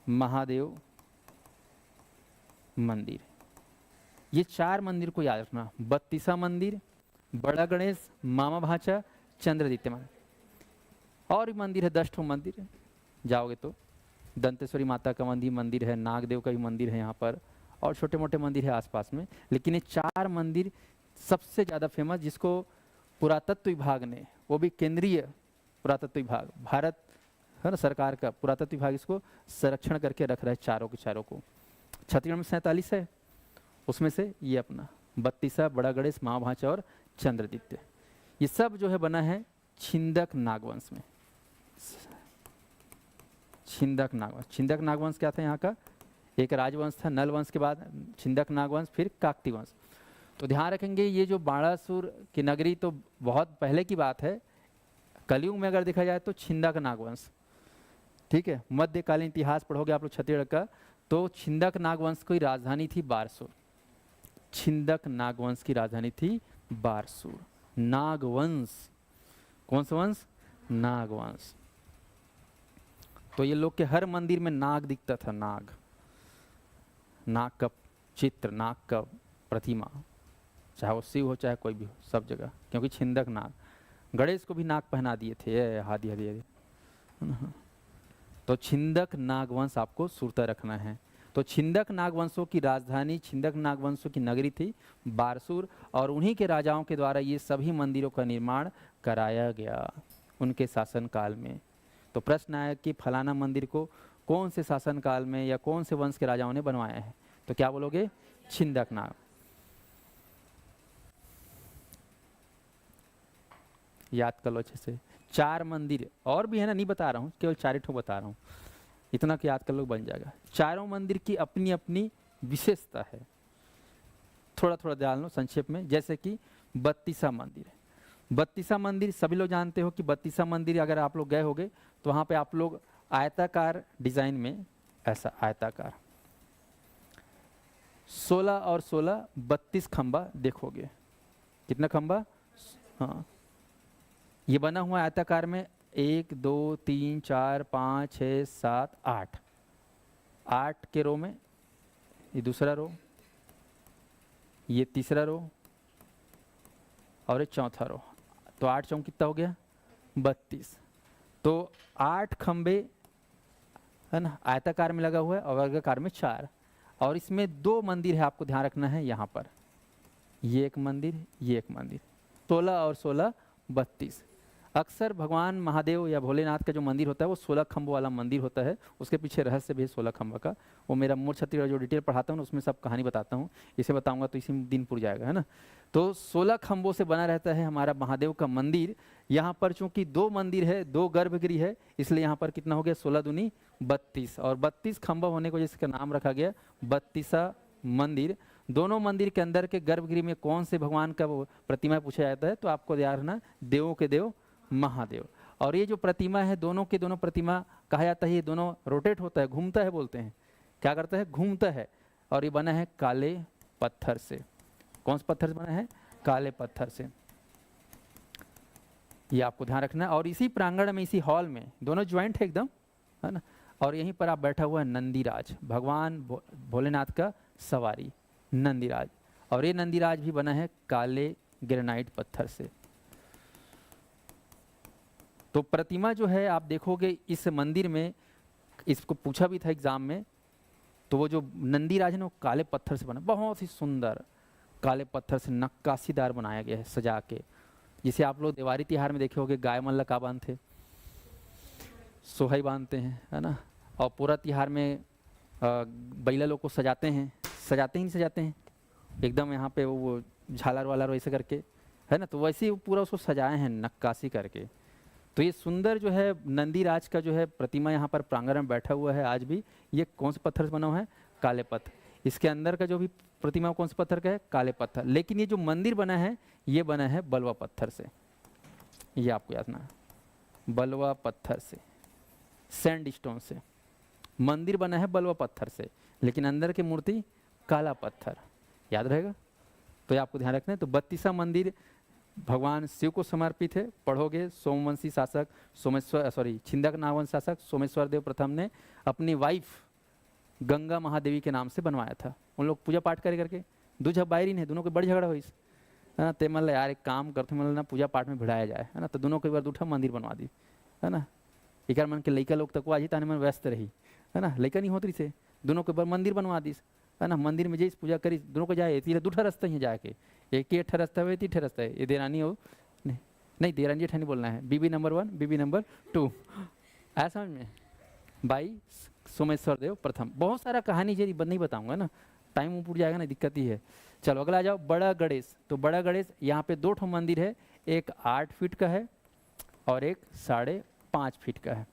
महादेव मंदिर। ये 4 मंदिर को याद रखना, बत्तीसा मंदिर, बड़ा गणेश, मामा भांचा, चंद्रादित्य मंदिर। और भी मंदिर है, 10 मंदिर जाओगे तो दंतेश्वरी माता का मंदिर है, नागदेव का भी मंदिर है यहाँ पर, और छोटे मोटे मंदिर है आसपास में। लेकिन ये 4 मंदिर सबसे ज़्यादा फेमस, जिसको पुरातत्व विभाग ने, वो भी केंद्रीय पुरातत्व विभाग, भारत है ना सरकार का पुरातत्व विभाग, इसको संरक्षण करके रख रहा है चारों के चारों को। छत्तीसगढ़ में 47 है, उसमें से ये अपना बत्तीसा, बड़ा गणेश, माँ भांचा और चंद्रादित्य, ये सब जो है बना है छिंदक नागवंश में। छिंदक नागवंश, छिंदक नागवंश क्या था यहाँ का? एक राजवंश था, नल वंश के बाद छिंदक नागवंश, फिर काकती वंश। तो ध्यान रखेंगे ये जो बाणासुर की नगरी तो बहुत पहले की बात है, कलयुग में अगर देखा जाए तो छिंदक नागवंश, ठीक है। मध्यकालीन इतिहास पढ़ोगे आप लोग छत्तीसगढ़ का, तो छिंदक नागवंश की राजधानी थी बारसूर, छिंदक नागवंश की राजधानी थी बारसूर। नागवंश, कौन सा वंश? नागवंश। तो ये लोग के हर मंदिर में नाग दिखता था, नाग, नाग का चित्र, नाग का प्रतिमा, चाहे वो शिव हो चाहे कोई भी हो, सब जगह, क्योंकि छिंदक नाग। गणेश को भी नाग पहना दिए थे, हादी हादी। तो छिंदक नागवंश आपको सुरता रखना है। तो छिंदक नागवंशों की राजधानी, छिंदक नागवंशों की नगरी थी बारसूर, और उन्हीं के राजाओं के द्वारा ये सभी मंदिरों का निर्माण कराया गया उनके शासनकाल में। तो प्रश्न आया कि फलाना मंदिर को कौन से शासनकाल में या कौन से वंश के राजाओं ने बनवाया है, तो क्या बोलोगे? छिंदक नाग। याद कर लो अच्छे से। 4 मंदिर और भी है ना, नहीं बता रहा हूँ, केवल 4 ठो बता रहा हूँ, इतना कि याद कर लो बन जाएगा। चारों मंदिर की अपनी अपनी विशेषता है, थोड़ा थोड़ा ध्यान लो संक्षेप में। जैसे कि बत्तीसा मंदिर, बत्तीसा मंदिर सभी लोग जानते हो कि बत्तीसा मंदिर अगर आप लोग गए होगे तो वहाँ पे आप लोग आयताकार डिजाइन में, ऐसा आयताकार 16 और 16 32 खंबा देखोगे। कितना खंबा? हाँ, ये बना हुआ आयताकार में 1 2 3 4 5 6 7 8, 8 के रो में, ये दूसरा रो, ये तीसरा रो और ये चौथा रो। तो 8 चौक कितना हो गया? 32। तो 8 खंबे है ना आयताकार में लगा हुआ है और वर्गाकार में 4, और इसमें 2 मंदिर है, आपको ध्यान रखना है यहाँ पर, ये एक मंदिर, ये एक मंदिर। 16 और 16 32। अक्सर भगवान महादेव या भोलेनाथ का जो मंदिर होता है वो 16 खंभों वाला मंदिर होता है, उसके पीछे रहस्य भी है 16 खंभा का। वो मेरा मोर छत्तीसगढ़ जो डिटेल पढ़ाता हूँ उसमें सब कहानी बताता हूँ, इसे बताऊंगा तो इसी दिन पुर जाएगा, है ना। तो 16 खंभों से बना रहता है हमारा महादेव का मंदिर। यहाँ पर चूंकि 2 मंदिर है, 2 गर्भगृह है, इसलिए यहाँ पर कितना हो गया? 16 दूनी 32, और 32 खंभा होने को जिसका नाम रखा गया बत्तीसा मंदिर। दोनों मंदिर के अंदर के गर्भगृह में कौन से भगवान का वो प्रतिमा पूछा जाता है, तो आपको याद रखना देवों के देव महादेव। और ये जो प्रतिमा है, दोनों के दोनों प्रतिमा कहा जाता है, ये दोनों रोटेट होता है, घूमता है बोलते हैं, क्या करता है, घूमता है। और ये बना है काले पत्थर से। कौन से पत्थर से बना है, काले पत्थर से, ये आपको ध्यान रखना है। और इसी प्रांगण में, इसी हॉल में, दोनों ज्वाइंट है एकदम, है ना। और यहीं पर आप बैठा हुआ है नंदीराज, भगवान भोलेनाथ का सवारी नंदीराज। और ये नंदीराज भी बना है काले ग्रेनाइट पत्थर से। तो प्रतिमा जो है आप देखोगे इस मंदिर में, इसको पूछा भी था एग्जाम में, तो वो जो नंदीराज है ना, वो काले पत्थर से बना, बहुत ही सुंदर काले पत्थर से नक्काशीदार बनाया गया है सजा के। जिसे आप लोग दिवाली तिहार में देखे होगे, गाय मल्ला का बांधते, सोहाई बांधते हैं, है ना। और पूरा तिहार में बैला लोग को सजाते हैं, सजाते ही नहीं सजाते हैं एकदम, यहाँ पे वो झालर वालर वैसे करके, है ना। तो वैसे ही पूरा उसको सजाए हैं नक्काशी करके। तो ये सुंदर जो है नंदीराज का जो है प्रतिमा यहाँ पर प्रांगण में बैठा हुआ है आज भी। ये कौन से पत्थर से बना हुआ है, काले पत्थर। इसके अंदर का जो भी प्रतिमा कौन से पत्थर का है, काले पत्थर। लेकिन ये जो मंदिर बना है, ये बना है बलुआ पत्थर से, ये आपको याद रखना, बलुआ पत्थर से, सैंड स्टोन से मंदिर बना है, बलुआ पत्थर से, लेकिन अंदर की मूर्ति काला पत्थर, याद रहेगा। तो ये आपको ध्यान रखना है। तो 32वां मंदिर भगवान शिव को समर्पित है। पढ़ोगे, सोमवंशी शासक छिंदक नागवंश शासक सोमेश्वर देव प्रथम ने अपनी वाइफ गंगा महादेवी के नाम से बनवाया था। उन लोग पूजा पाठ करे करके, दो बायरी ने, दोनों को बड़ी झगड़ा हुई, है ना। ते मतलब यार एक काम करते, मतलब ना पूजा पाठ में भिड़ाया जाए, है ना। तो दोनों को एक बार दूठा मंदिर बनवा दी, है ना। एक मन के लड़का लोग तक आज ताने मन व्यस्त रही, है ना, लड़का नहीं होती से, दोनों को एक बार मंदिर बनवा दी, है ना। मंदिर में जैसे पूजा करी, दोनों को जाए, दूठा रास्ता ही जाके, एक ही अट्ठा रास्ता है, तीठा रास्ता है। ये देरानी हो नहीं देरानी जेठा नहीं बोलना है, बीबी नंबर 1 बीबी नंबर 2, आया समझ में। भाई सोमेश्वर देव प्रथम, बहुत सारा कहानी जी नहीं बताऊंगा ना, टाइम ऊपर जाएगा ना, दिक्कत ही है। चलो अगला आ जाओ, बड़ा गणेश। तो बड़ा गणेश यहाँ पे 2 ठो मंदिर है, एक 8 फीट का है और एक 5.5 फीट का है।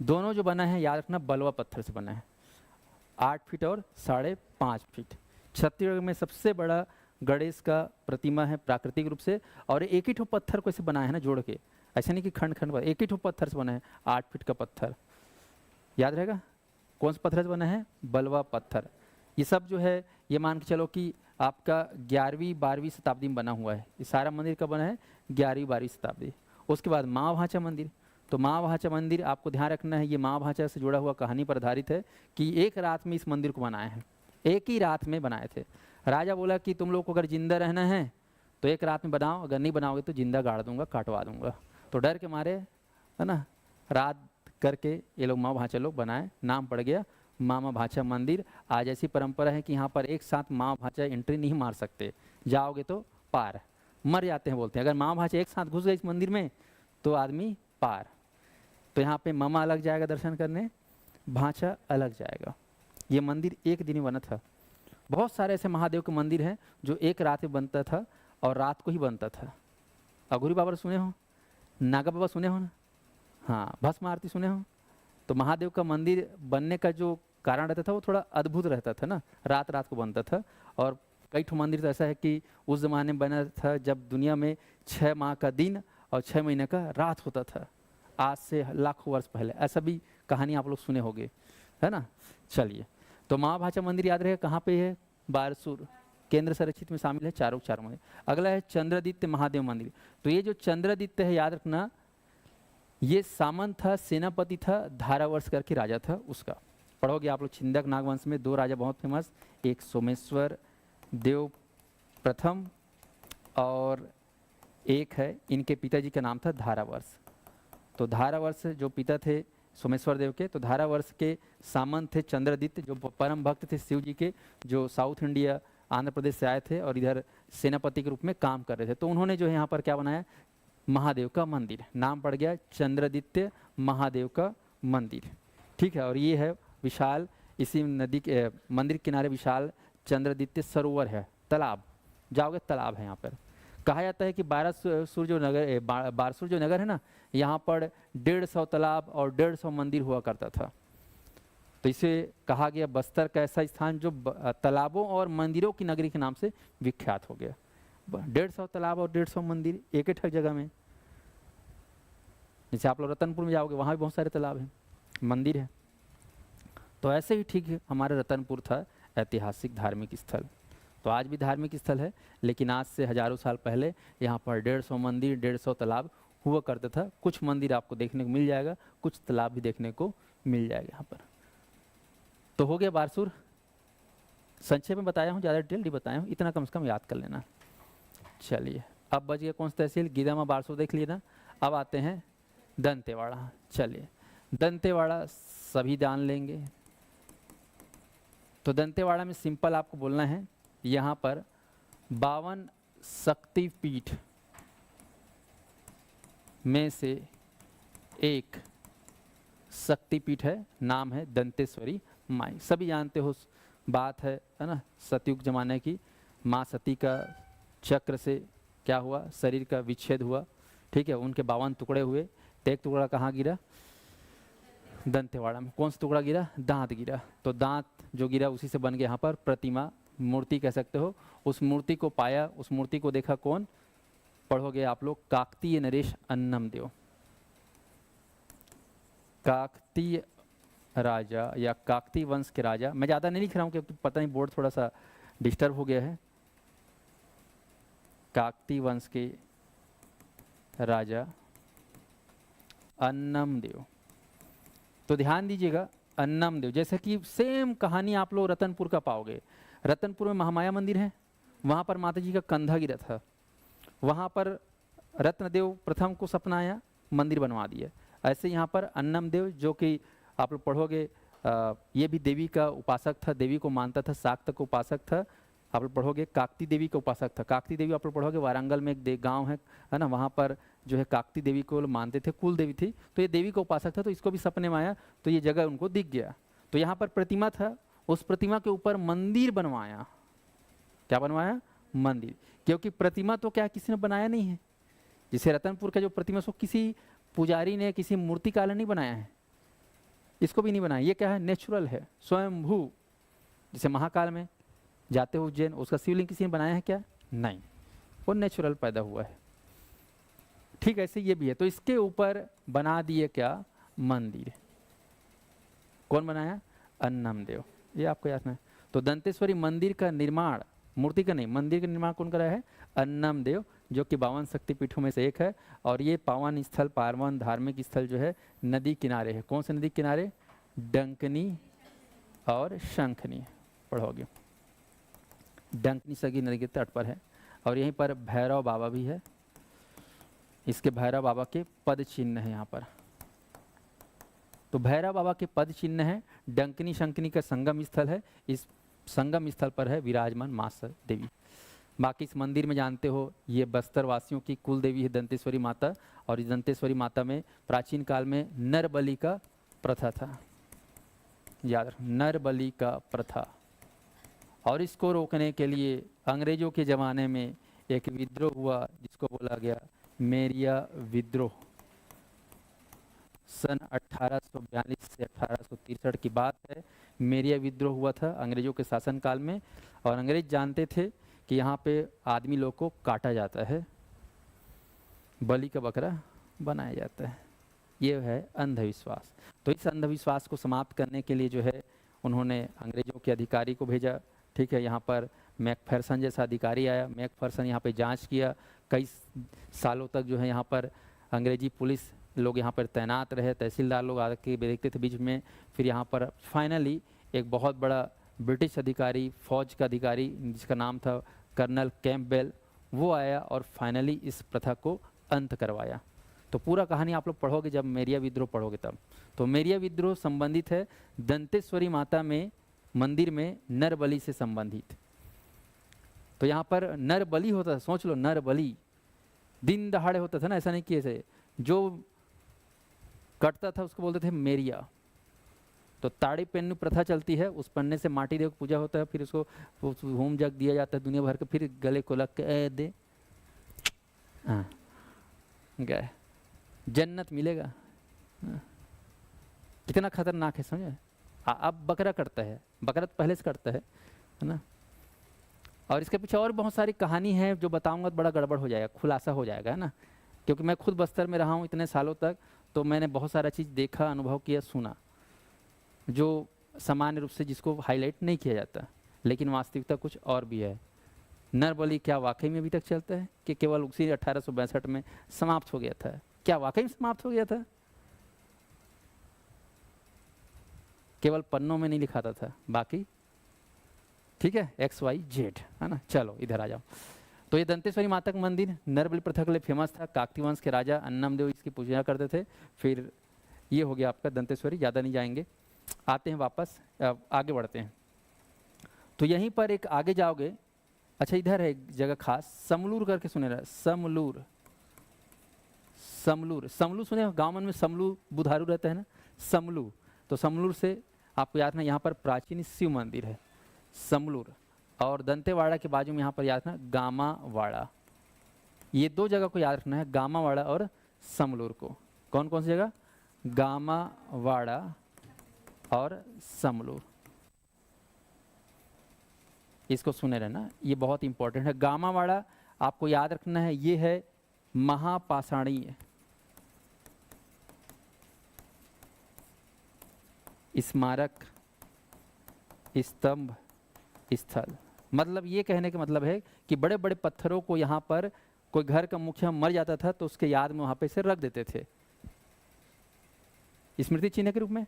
दोनों जो बना है याद रखना बलुआ पत्थर से बना है, 8 फीट और 5.5 फीट। छत्तीसगढ़ में सबसे बड़ा गणेश का प्रतिमा है प्राकृतिक रूप से। और एक ही ठो पत्थर को ऐसे बनाया है ना जोड़ के, ऐसा नहीं कि खंड खंड, एक ही ठो पत्थर से बना है, 8 फीट का पत्थर, याद रहेगा। कौन सा पत्थर से बना है, बलुआ पत्थर। ये सब जो है ये मान के चलो कि आपका 11वीं 12वीं शताब्दी में बना हुआ है। ये सारा मंदिर का बना है 11वीं 12वीं शताब्दी। उसके बाद माँ भांचा मंदिर। तो माँ भांचा मंदिर आपको ध्यान रखना है, ये माँ भांचा से जुड़ा हुआ कहानी पर आधारित है कि एक रात में इस मंदिर को बनाए हैं, एक ही रात में बनाए थे। राजा बोला कि तुम लोग को अगर जिंदा रहना है तो एक रात में बनाओ, अगर नहीं बनाओगे तो जिंदा गाड़ दूंगा, काटवा दूंगा। तो डर के मारे, है ना, रात करके ये लोग माँ भांचा लोग बनाए, नाम पड़ गया मामा भांचा मंदिर। आज ऐसी परंपरा है कि यहाँ पर एक साथ माँ भांचा एंट्री नहीं मार सकते, जाओगे तो पार, मर जाते हैं बोलते हैं। अगर माँ भांचा एक साथ घुस गए इस मंदिर में तो आदमी पार। तो यहाँ पे मामा अलग जाएगा दर्शन करने, भांचा अलग जाएगा। ये मंदिर एक दिन में बना था। बहुत सारे ऐसे महादेव के मंदिर हैं जो एक रात में बनता था और रात को ही बनता था। अघोरी बाबा सुने हो, नागा बाबा सुने हो ना, हाँ, भस्म आरती सुने हो। तो महादेव का मंदिर बनने का जो कारण रहता था वो थोड़ा अद्भुत रहता था ना, रात रात को बनता था। और कई ठो मंदिर तो ऐसा है कि उस ज़माने में बना था जब दुनिया में 6 माह का दिन और 6 महीने का रात होता था, आज से लाखों वर्ष पहले। ऐसा भी कहानी आप लोग सुने होंगे, है ना। चलिए, तो माँ भांचा मंदिर याद रहे कहाँ पे है, बारसूर, केंद्र संरक्षित में शामिल है, चारों मंदिर। अगला है चंद्रदित्य महादेव मंदिर। तो ये जो चंद्रदित्य है याद रखना, ये सामंत था, सेनापति था, धारावर्ष करके राजा था उसका। पढ़ोगे आप लोग छिंदक नागवंश में 2 राजा बहुत फेमस, एक सोमेश्वर देव प्रथम और एक है इनके पिताजी का नाम था धारावर्ष। तो धारावर्ष जो पिता थे सोमेश्वर देव के, तो धारावर्ष के सामंत थे चंद्रदित्य, जो परम भक्त थे शिव जी के, जो साउथ इंडिया आंध्र प्रदेश से आए थे और इधर सेनापति के रूप में काम कर रहे थे। तो उन्होंने जो है यहाँ पर क्या बनाया, महादेव का मंदिर, नाम पड़ गया चंद्रदित्य महादेव का मंदिर। ठीक है। और ये है विशाल, इसी नदी के मंदिर के किनारे विशाल चंद्रदित्य सरोवर है, तालाब, जाओगे तालाब है यहाँ पर। कहा जाता है कि बारसूर जो नगर, बारसूर जो नगर है ना, यहाँ पर 150 तालाब और 150 मंदिर हुआ करता था। तो इसे कहा गया बस्तर का ऐसा स्थान जो तालाबों और मंदिरों की नगरी के नाम से विख्यात हो गया। 150 तालाब और 150 मंदिर एक ही ठक जगह में। जैसे आप लोग रतनपुर में जाओगे, वहाँ भी बहुत सारे तालाब हैं, मंदिर है। तो ऐसे ही ठीक है, हमारा रतनपुर था ऐतिहासिक धार्मिक स्थल। तो आज भी धार्मिक स्थल है, लेकिन आज से हजारों साल पहले यहाँ पर 150 मंदिर, 150 तालाब हुआ करता था। कुछ मंदिर आपको देखने को मिल जाएगा, कुछ तालाब भी देखने को मिल जाएगा यहाँ पर। तो हो गया बारसूर, संक्षेप में बताया हूँ, ज़्यादा डिटेल नहीं बताया हूँ, इतना कम से कम याद कर लेना। चलिए, अब बच गया कौन सा तहसील, गीदमा बारसूर देख लिए ना। अब आते हैं दंतेवाड़ा। चलिए, दंतेवाड़ा सभी जान लेंगे। तो दंतेवाड़ा में सिंपल आपको बोलना है, यहाँ पर 52 शक्तिपीठ में से एक शक्तिपीठ है, नाम है दंतेश्वरी माई। सभी जानते हो बात है ना, सतयुग जमाने की। माँ सती का चक्र से क्या हुआ, शरीर का विच्छेद हुआ, ठीक है, उनके 52 टुकड़े हुए। तो एक टुकड़ा कहाँ गिरा, दंतेवाड़ा में। कौन सा टुकड़ा गिरा, दांत गिरा। तो दांत जो गिरा उसी से बन गया यहाँ पर प्रतिमा, मूर्ति कह सकते हो। उस मूर्ति को पाया, उस मूर्ति को देखा कौन, पढ़ोगे आप लोग, काकतीय नरेश अन्नमदेव। काकतीय राजा या काकतीय वंश के राजा, मैं ज़्यादा नहीं लिख रहा हूँ क्योंकि पता नहीं बोर्ड थोड़ा सा डिस्टर्ब हो गया है। काकतीय वंश के राजा अन्नमदेव। तो ध्यान दीजिएगा, अन्नमदेव, जैसे कि सेम कहानी आप लोग रतनपुर का पाओगे। रतनपुर में महामाया मंदिर है, वहाँ पर माता जी का कंधा गिरा था, वहाँ पर रत्नदेव प्रथम को सपना आया, मंदिर बनवा दिया। ऐसे यहाँ पर अन्नमदेव, जो कि आप लोग पढ़ोगे, ये भी देवी का उपासक था, देवी को मानता था, शाक्त का उपासक था। आप लोग पढ़ोगे काकती देवी का उपासक था। काकती देवी आप लोग पढ़ोगे, वारंगल में एक गांव है ना, वहाँ पर जो है काकती देवी को मानते थे, कुल देवी थी। तो ये देवी का उपासक था, तो इसको भी सपने में आया, तो ये जगह उनको दिख गया। तो यहाँ पर प्रतिमा था, उस प्रतिमा के ऊपर मंदिर बनवाया। क्या बनवाया, मंदिर। क्योंकि प्रतिमा तो क्या किसी ने बनाया नहीं है, जैसे रतनपुर का जो प्रतिमा सो किसी पुजारी ने, किसी मूर्तिकार ने नहीं बनाया है, इसको भी नहीं बनाया। ये क्या है, नेचुरल है, स्वयंभू। जैसे महाकाल में जाते हो उज्जैन, उसका शिवलिंग किसी ने बनाया है क्या, नहीं, वो नेचुरल पैदा हुआ है। ठीक ऐसे ये भी है। तो इसके ऊपर बना दिए क्या, मंदिर। कौन बनाया, अन्नमदेव, ये आपको याद है। तो दंतेश्वरी मंदिर का निर्माण, मूर्ति का नहीं, मंदिर का निर्माण कौन कराया है, अन्नमदेव, जो कि 52 शक्तिपीठों में से एक है। और ये पावन स्थल, पावन धार्मिक स्थल जो है नदी किनारे है। कौन से नदी किनारे, डंकनी और शंखनी, पढ़ोगे, डंकनी सगी नदी के तट पर है। और यहीं पर भैरव बाबा भी है, इसके भैरव बाबा के पद चिन्ह है यहाँ पर। तो भैरव बाबा के पद चिन्ह है, डंकनी शंकनी का संगम स्थल है, इस संगम स्थल पर है विराजमान मां देवी। बाकी इस मंदिर में जानते हो, ये बस्तर वासियों की कुल देवी है दंतेश्वरी माता। और इस दंतेश्वरी माता में प्राचीन काल में नर बलि का प्रथा था, याद रख, नर बलि का प्रथा। और इसको रोकने के लिए अंग्रेजों के ज़माने में एक विद्रोह हुआ, जिसको बोला गया मेरिया विद्रोह। सन 1842 से 1863 की बात है, मेरिया विद्रोह हुआ था अंग्रेजों के शासनकाल में। और अंग्रेज जानते थे कि यहाँ पे आदमी लोग को काटा जाता है, बलि का बकरा बनाया जाता है, ये है अंधविश्वास। तो इस अंधविश्वास को समाप्त करने के लिए जो है उन्होंने अंग्रेजों के अधिकारी को भेजा। ठीक है, यहाँ पर मैकफेरसन जैसा अधिकारी आया, मैकफेरसन यहाँ पे जांच किया। कई सालों तक जो है यहाँ पर अंग्रेजी पुलिस लोग यहाँ पर तैनात रहे, तहसीलदार लोग आके देखते थे बीच में। फिर यहाँ पर फाइनली एक बहुत बड़ा ब्रिटिश अधिकारी, फौज का अधिकारी, जिसका नाम था कर्नल कैंपबेल, वो आया और फाइनली इस प्रथा को अंत करवाया। तो पूरा कहानी आप लोग पढ़ोगे जब मेरिया विद्रोह पढ़ोगे तब। तो मेरिया विद्रोह संबंधित है दंतेश्वरी माता में मंदिर में नर बलि से संबंधित। तो यहाँ पर नर बलि होता था, सोच लो, नर बलि दिन दहाड़े होता था ना, ऐसा नहीं कि ऐसे जो कटता था उसको बोलते थे मेरिया। तो ताड़ी पेन्नु प्रथा चलती है, उस पन्ने से माटी देव पूजा होता है, फिर उसको होम जग दिया जाता है दुनिया भर के, फिर गले को लग के दे, हाँ गए, जन्नत मिलेगा। कितना खतरनाक है समझे। अब बकरा करता है, बकरा तो पहले से करता है ना। और इसके पीछे और बहुत सारी कहानी है जो बताऊंगा तो बड़ा गड़बड़ हो जाएगा, खुलासा हो जाएगा, है ना। क्योंकि मैं खुद बस्तर में रहा हूँ इतने सालों तक, तो मैंने बहुत सारा चीज़ देखा, अनुभव किया, सुना, जो सामान्य रूप से जिसको हाईलाइट नहीं किया जाता, लेकिन वास्तविकता कुछ और भी है। नर बलि क्या वाकई में अभी तक चलता है कि केवल उसी 1862 में समाप्त हो गया था? क्या वाकई में समाप्त हो गया था? केवल पन्नों में नहीं लिखाता था, बाकी ठीक है, XYZ, है ना। चलो इधर आ जाओ। तो ये दंतेश्वरी माता का मंदिर नरबलि प्रथा के लिए फेमस था। काकतीय वंश के राजा अन्नमदेव इसकी पूजा करते थे। फिर ये हो गया आपका दंतेश्वरी, ज़्यादा नहीं जाएंगे, आते हैं वापस, आगे बढ़ते हैं। तो यहीं पर एक आगे जाओगे, अच्छा इधर है एक जगह खास, समलूर करके सुने रहा, समलूर, समलूर, समलू सुने, गाँव में समलू बुधारू रहता है ना, समलू। तो समलूर से आपको याद रखना यहाँ पर प्राचीन शिव मंदिर है, समलूर। और दंतेवाड़ा के बाजू में यहाँ पर याद रखना गामावाड़ा। ये दो जगह को याद रखना है, गामावाड़ा और समलूर को। कौन कौन सी जगह? गामावाड़ा और समलूर, इसको सुने रहना, ये बहुत इंपॉर्टेंट है। गामावाड़ा आपको याद रखना है, ये है महापाषाणीय स्मारक स्तंभ स्थल। मतलब ये कहने का मतलब है कि बड़े बड़े पत्थरों को यहाँ पर कोई घर का मुखिया मर जाता था तो उसके याद में वहाँ पे से रख देते थे स्मृति चिन्ह के रूप में,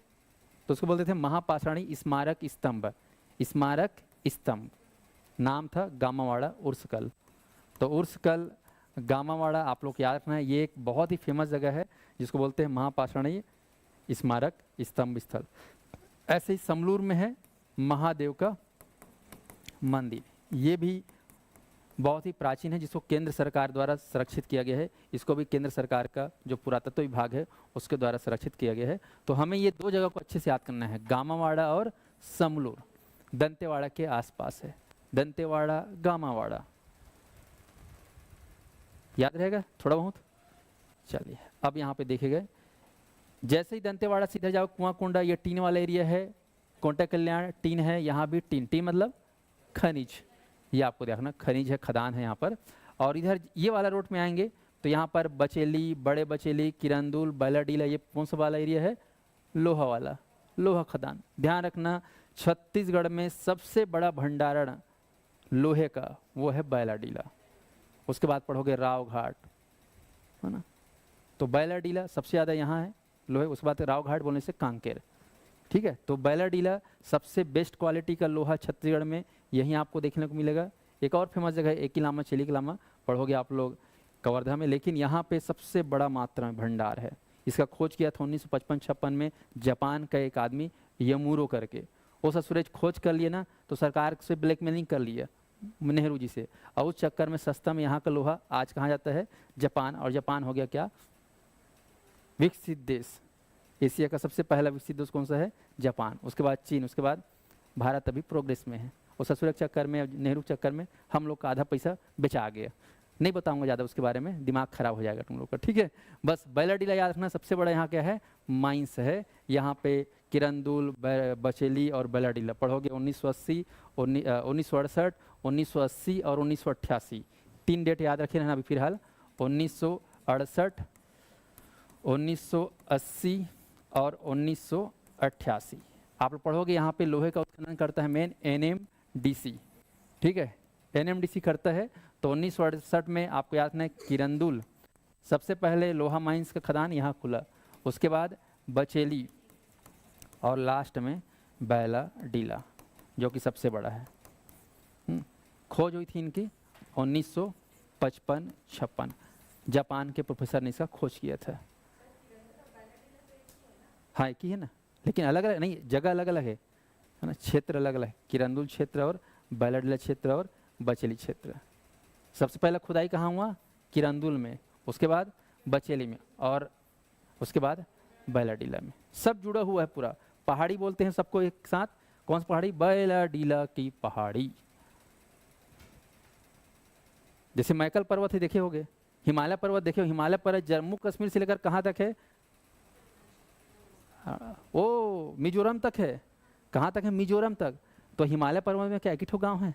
तो उसको बोलते थे महापाषाणी स्मारक स्तंभ। स्मारक स्तंभ नाम था गामावाड़ा उर्सकल। तो उर्सकल गामावाड़ा आप लोग याद रखना है, ये एक बहुत ही फेमस जगह है जिसको बोलते हैं महापाषाणी स्मारक स्तंभ स्थल। ऐसे ही समलूर में है महादेव का मंदिर, ये भी बहुत ही प्राचीन है, जिसको केंद्र सरकार द्वारा संरक्षित किया गया है। इसको भी केंद्र सरकार का जो पुरातत्व विभाग है उसके द्वारा संरक्षित किया गया है। तो हमें ये दो जगह को अच्छे से याद करना है, गामावाड़ा और समलूर, दंतेवाड़ा के आसपास है। दंतेवाड़ा गामावाड़ा याद रहेगा थोड़ा बहुत। चलिए अब यहाँ पे देखे गए, जैसे ही दंतेवाड़ा सीधा जाओ कुआंकोंडा, ये टीन वाला एरिया है, कोंटा कल्याण टीन है, यहाँ भी टीन, टीन मतलब खनिज, ये आपको देखना खनिज है, खदान है यहाँ पर। और इधर ये वाला रोड में आएंगे तो यहाँ पर बचेली, बड़े बचेली, किरंदुल, बैलाडीला, ये कौन सा वाला एरिया है? लोहा वाला, लोहा खदान। ध्यान रखना छत्तीसगढ़ में सबसे बड़ा भंडारण लोहे का वो है बैलाडीला। उसके बाद पढ़ोगे राव घाट, है ना। तो बैलाडीला सबसे ज़्यादा यहाँ है लोहे, उसके बाद राव घाट बोलने से कांकेर, ठीक है। तो बैलाडीला सबसे बेस्ट क्वालिटी का लोहा छत्तीसगढ़ में यहीं आपको देखने को मिलेगा। एक और फेमस जगह है एकिलामा, चेलीकिलामा, पढ़ोगे आप लोग कवर्धा में, लेकिन यहाँ पे सबसे बड़ा मात्रा में भंडार है। इसका खोज किया था 1955-56 में जापान का एक आदमी यमूरो करके। वो ससुरेज खोज कर लिए ना, तो सरकार से ब्लैकमेलिंग कर लिया नेहरू जी से, और उस चक्कर में सस्ता में यहाँ का लोहा आज कहाँ जाता है? जापान। और जापान हो गया क्या? विकसित देश। एशिया का सबसे पहला विकसित देश कौन सा है? जापान। उसके बाद चीन, उसके बाद भारत अभी प्रोग्रेस में है। और ससुर के चक्कर में, नेहरू के चक्कर में हम लोग का आधा पैसा बेचा गया। नहीं बताऊंगा ज़्यादा उसके बारे में, दिमाग खराब हो जाएगा तुम लोग का, ठीक है। बस बैलाडीला याद रखना, सबसे बड़ा यहाँ क्या है? माइंस है। यहाँ पे किरंदुल, बचेली और बैलाडीला पढ़ोगे 1980, 1968, 1980 और 1988। 3 डेट याद रखे रहना अभी फिलहाल, 1968, 1980 और 1988। आप लोग पढ़ोगे यहाँ पे लोहे का उत्खनन करता है मेन NMDC, ठीक है, NMDC करता है। तो 1968 में आपको याद रखना है किरंदुल, सबसे पहले लोहा माइंस का खदान यहाँ खुला, उसके बाद बचेली और लास्ट में बैलाडीला जो कि सबसे बड़ा है। खोज हुई थी इनकी 1955-56, जापान के प्रोफेसर ने इसका खोज किया था। हाँ एक ही है ना, लेकिन अलग अलग नहीं, जगह अलग अलग है ना, क्षेत्र अलग अलग है। किरंदुल क्षेत्र और बैलाडीला क्षेत्र और बचेली क्षेत्र। सबसे पहला खुदाई कहाँ हुआ? किरंदुल में, उसके बाद बचेली में और उसके बाद बैलाडीला में। सब जुड़ा हुआ है पूरा। पहाड़ी बोलते हैं सबको एक साथ, कौन सी पहाड़ी? बैलाडीला की पहाड़ी। जैसे मैकल पर्वत है देखे होगे, हिमालय पर्वत देखे हो, हिमालय पर्वत जम्मू कश्मीर से लेकर कहाँ तक है? ओ मिजोरम तक है। कहाँ तक है? मिजोरम तक। तो हिमालय पर्वत में क्या एक ही ठो गाँव है?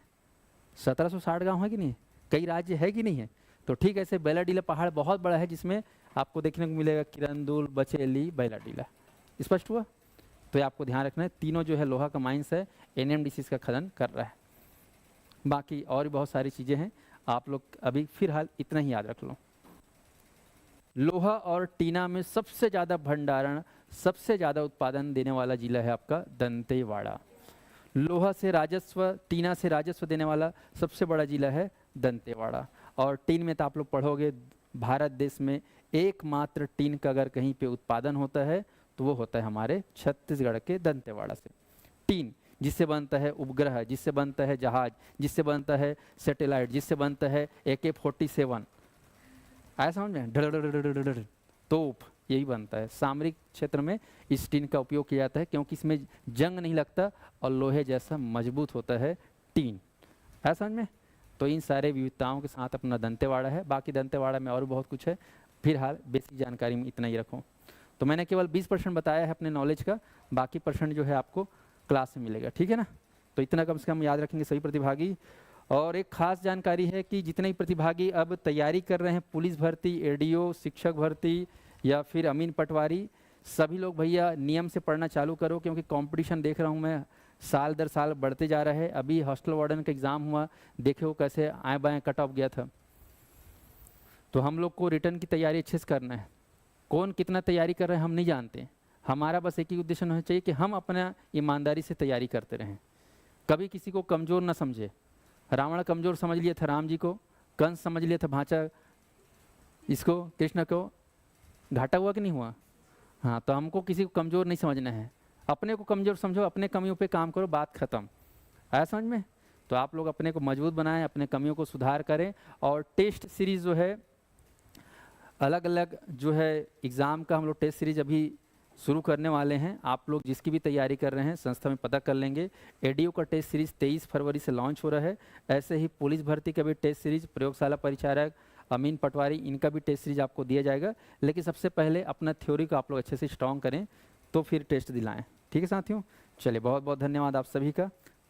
1760 गाँव है कि नहीं? कई राज्य है कि नहीं है? तो ठीक ऐसे बैलाडीला पहाड़ बहुत बड़ा है, जिसमें आपको देखने को मिलेगा किरंदुल, बचेली, बैलाडीला। स्पष्ट हुआ? तो ये आपको ध्यान रखना है, तीनों जो है लोहा का माइंस है, एनएमडीसी का खनन कर रहा है। बाकी और भी बहुत सारी चीज़ें हैं, आप लोग अभी फिलहाल इतना ही याद रख लो। लोहा और टीना में सबसे ज़्यादा भंडारण, सबसे ज़्यादा उत्पादन देने वाला जिला है आपका दंतेवाड़ा। लोहा से राजस्व, टीना से राजस्व देने वाला सबसे बड़ा जिला है दंतेवाड़ा। और टीन में तो आप लोग पढ़ोगे, भारत देश में एकमात्र टीन का अगर कहीं पे उत्पादन होता है तो वो होता है हमारे छत्तीसगढ़ के दंतेवाड़ा से। टीन जिससे बनता है उपग्रह, जिससे बनता है जहाज, जिससे बनता है सैटेलाइट, जिससे बनता है AK-47, आया समझ में? ढड़ तोप, यही बनता है। सामरिक क्षेत्र में इस टीन का उपयोग किया जाता है क्योंकि इसमें जंग नहीं लगता और लोहे जैसा मजबूत होता है टीन। आया समझ में? तो इन सारे विविधताओं के साथ अपना दंतेवाड़ा है। बाकी दंतेवाड़ा में और भी बहुत कुछ है, फिलहाल बेसिक जानकारी में इतना ही रखो। तो मैंने केवल 20% बताया है अपने नॉलेज का, बाकी परसेंट जो है आपको क्लास में मिलेगा, ठीक है ना? तो इतना कम से कम याद रखेंगे सभी प्रतिभागी। और एक खास जानकारी है कि जितने ही प्रतिभागी अब तैयारी कर रहे हैं पुलिस भर्ती, ADO, शिक्षक भर्ती या फिर अमीन पटवारी, सभी लोग भैया नियम से पढ़ना चालू करो, क्योंकि कंपटीशन देख रहा हूँ मैं साल दर साल बढ़ते जा रहा है। अभी हॉस्टल वार्डन का एग्ज़ाम हुआ, देखे हो कैसे आए बाएँ कट ऑफ गया था। तो हम लोग को रिटर्न की तैयारी अच्छे से करना है। कौन कितना तैयारी कर रहे हैं हम नहीं जानते, हमारा बस एक ही उद्देश्य होना चाहिए कि हम अपना ईमानदारी से तैयारी करते रहें, कभी किसी को कमज़ोर ना समझे। रावण कमज़ोर समझ लिया था राम जी को, कंस समझ लिया था भांचा इसको, कृष्ण को, घाटा हुआ कि नहीं हुआ? हाँ, तो हमको किसी को कमज़ोर नहीं समझना है, अपने को कमज़ोर समझो, अपने कमियों पे काम करो, बात ख़त्म। आया समझ में? तो आप लोग अपने को मजबूत बनाएं, अपने कमियों को सुधार करें। और टेस्ट सीरीज़ जो है, अलग अलग जो है एग्ज़ाम का हम लोग टेस्ट सीरीज अभी शुरू करने वाले हैं। आप लोग जिसकी भी तैयारी कर रहे हैं संस्था में पता कर लेंगे। ADO का टेस्ट सीरीज़ 23 फरवरी से लॉन्च हो रहा है। ऐसे ही पुलिस भर्ती का भी टेस्ट सीरीज, प्रयोगशाला परिचारक, अमीन पटवारी, इनका भी टेस्ट सीरीज आपको दिया जाएगा। लेकिन सबसे पहले अपना थ्योरी को आप लोग अच्छे से स्ट्रॉन्ग करें, तो फिर टेस्ट दिलाएं। ठीक है साथियों, चलिए बहुत बहुत धन्यवाद आप सभी का।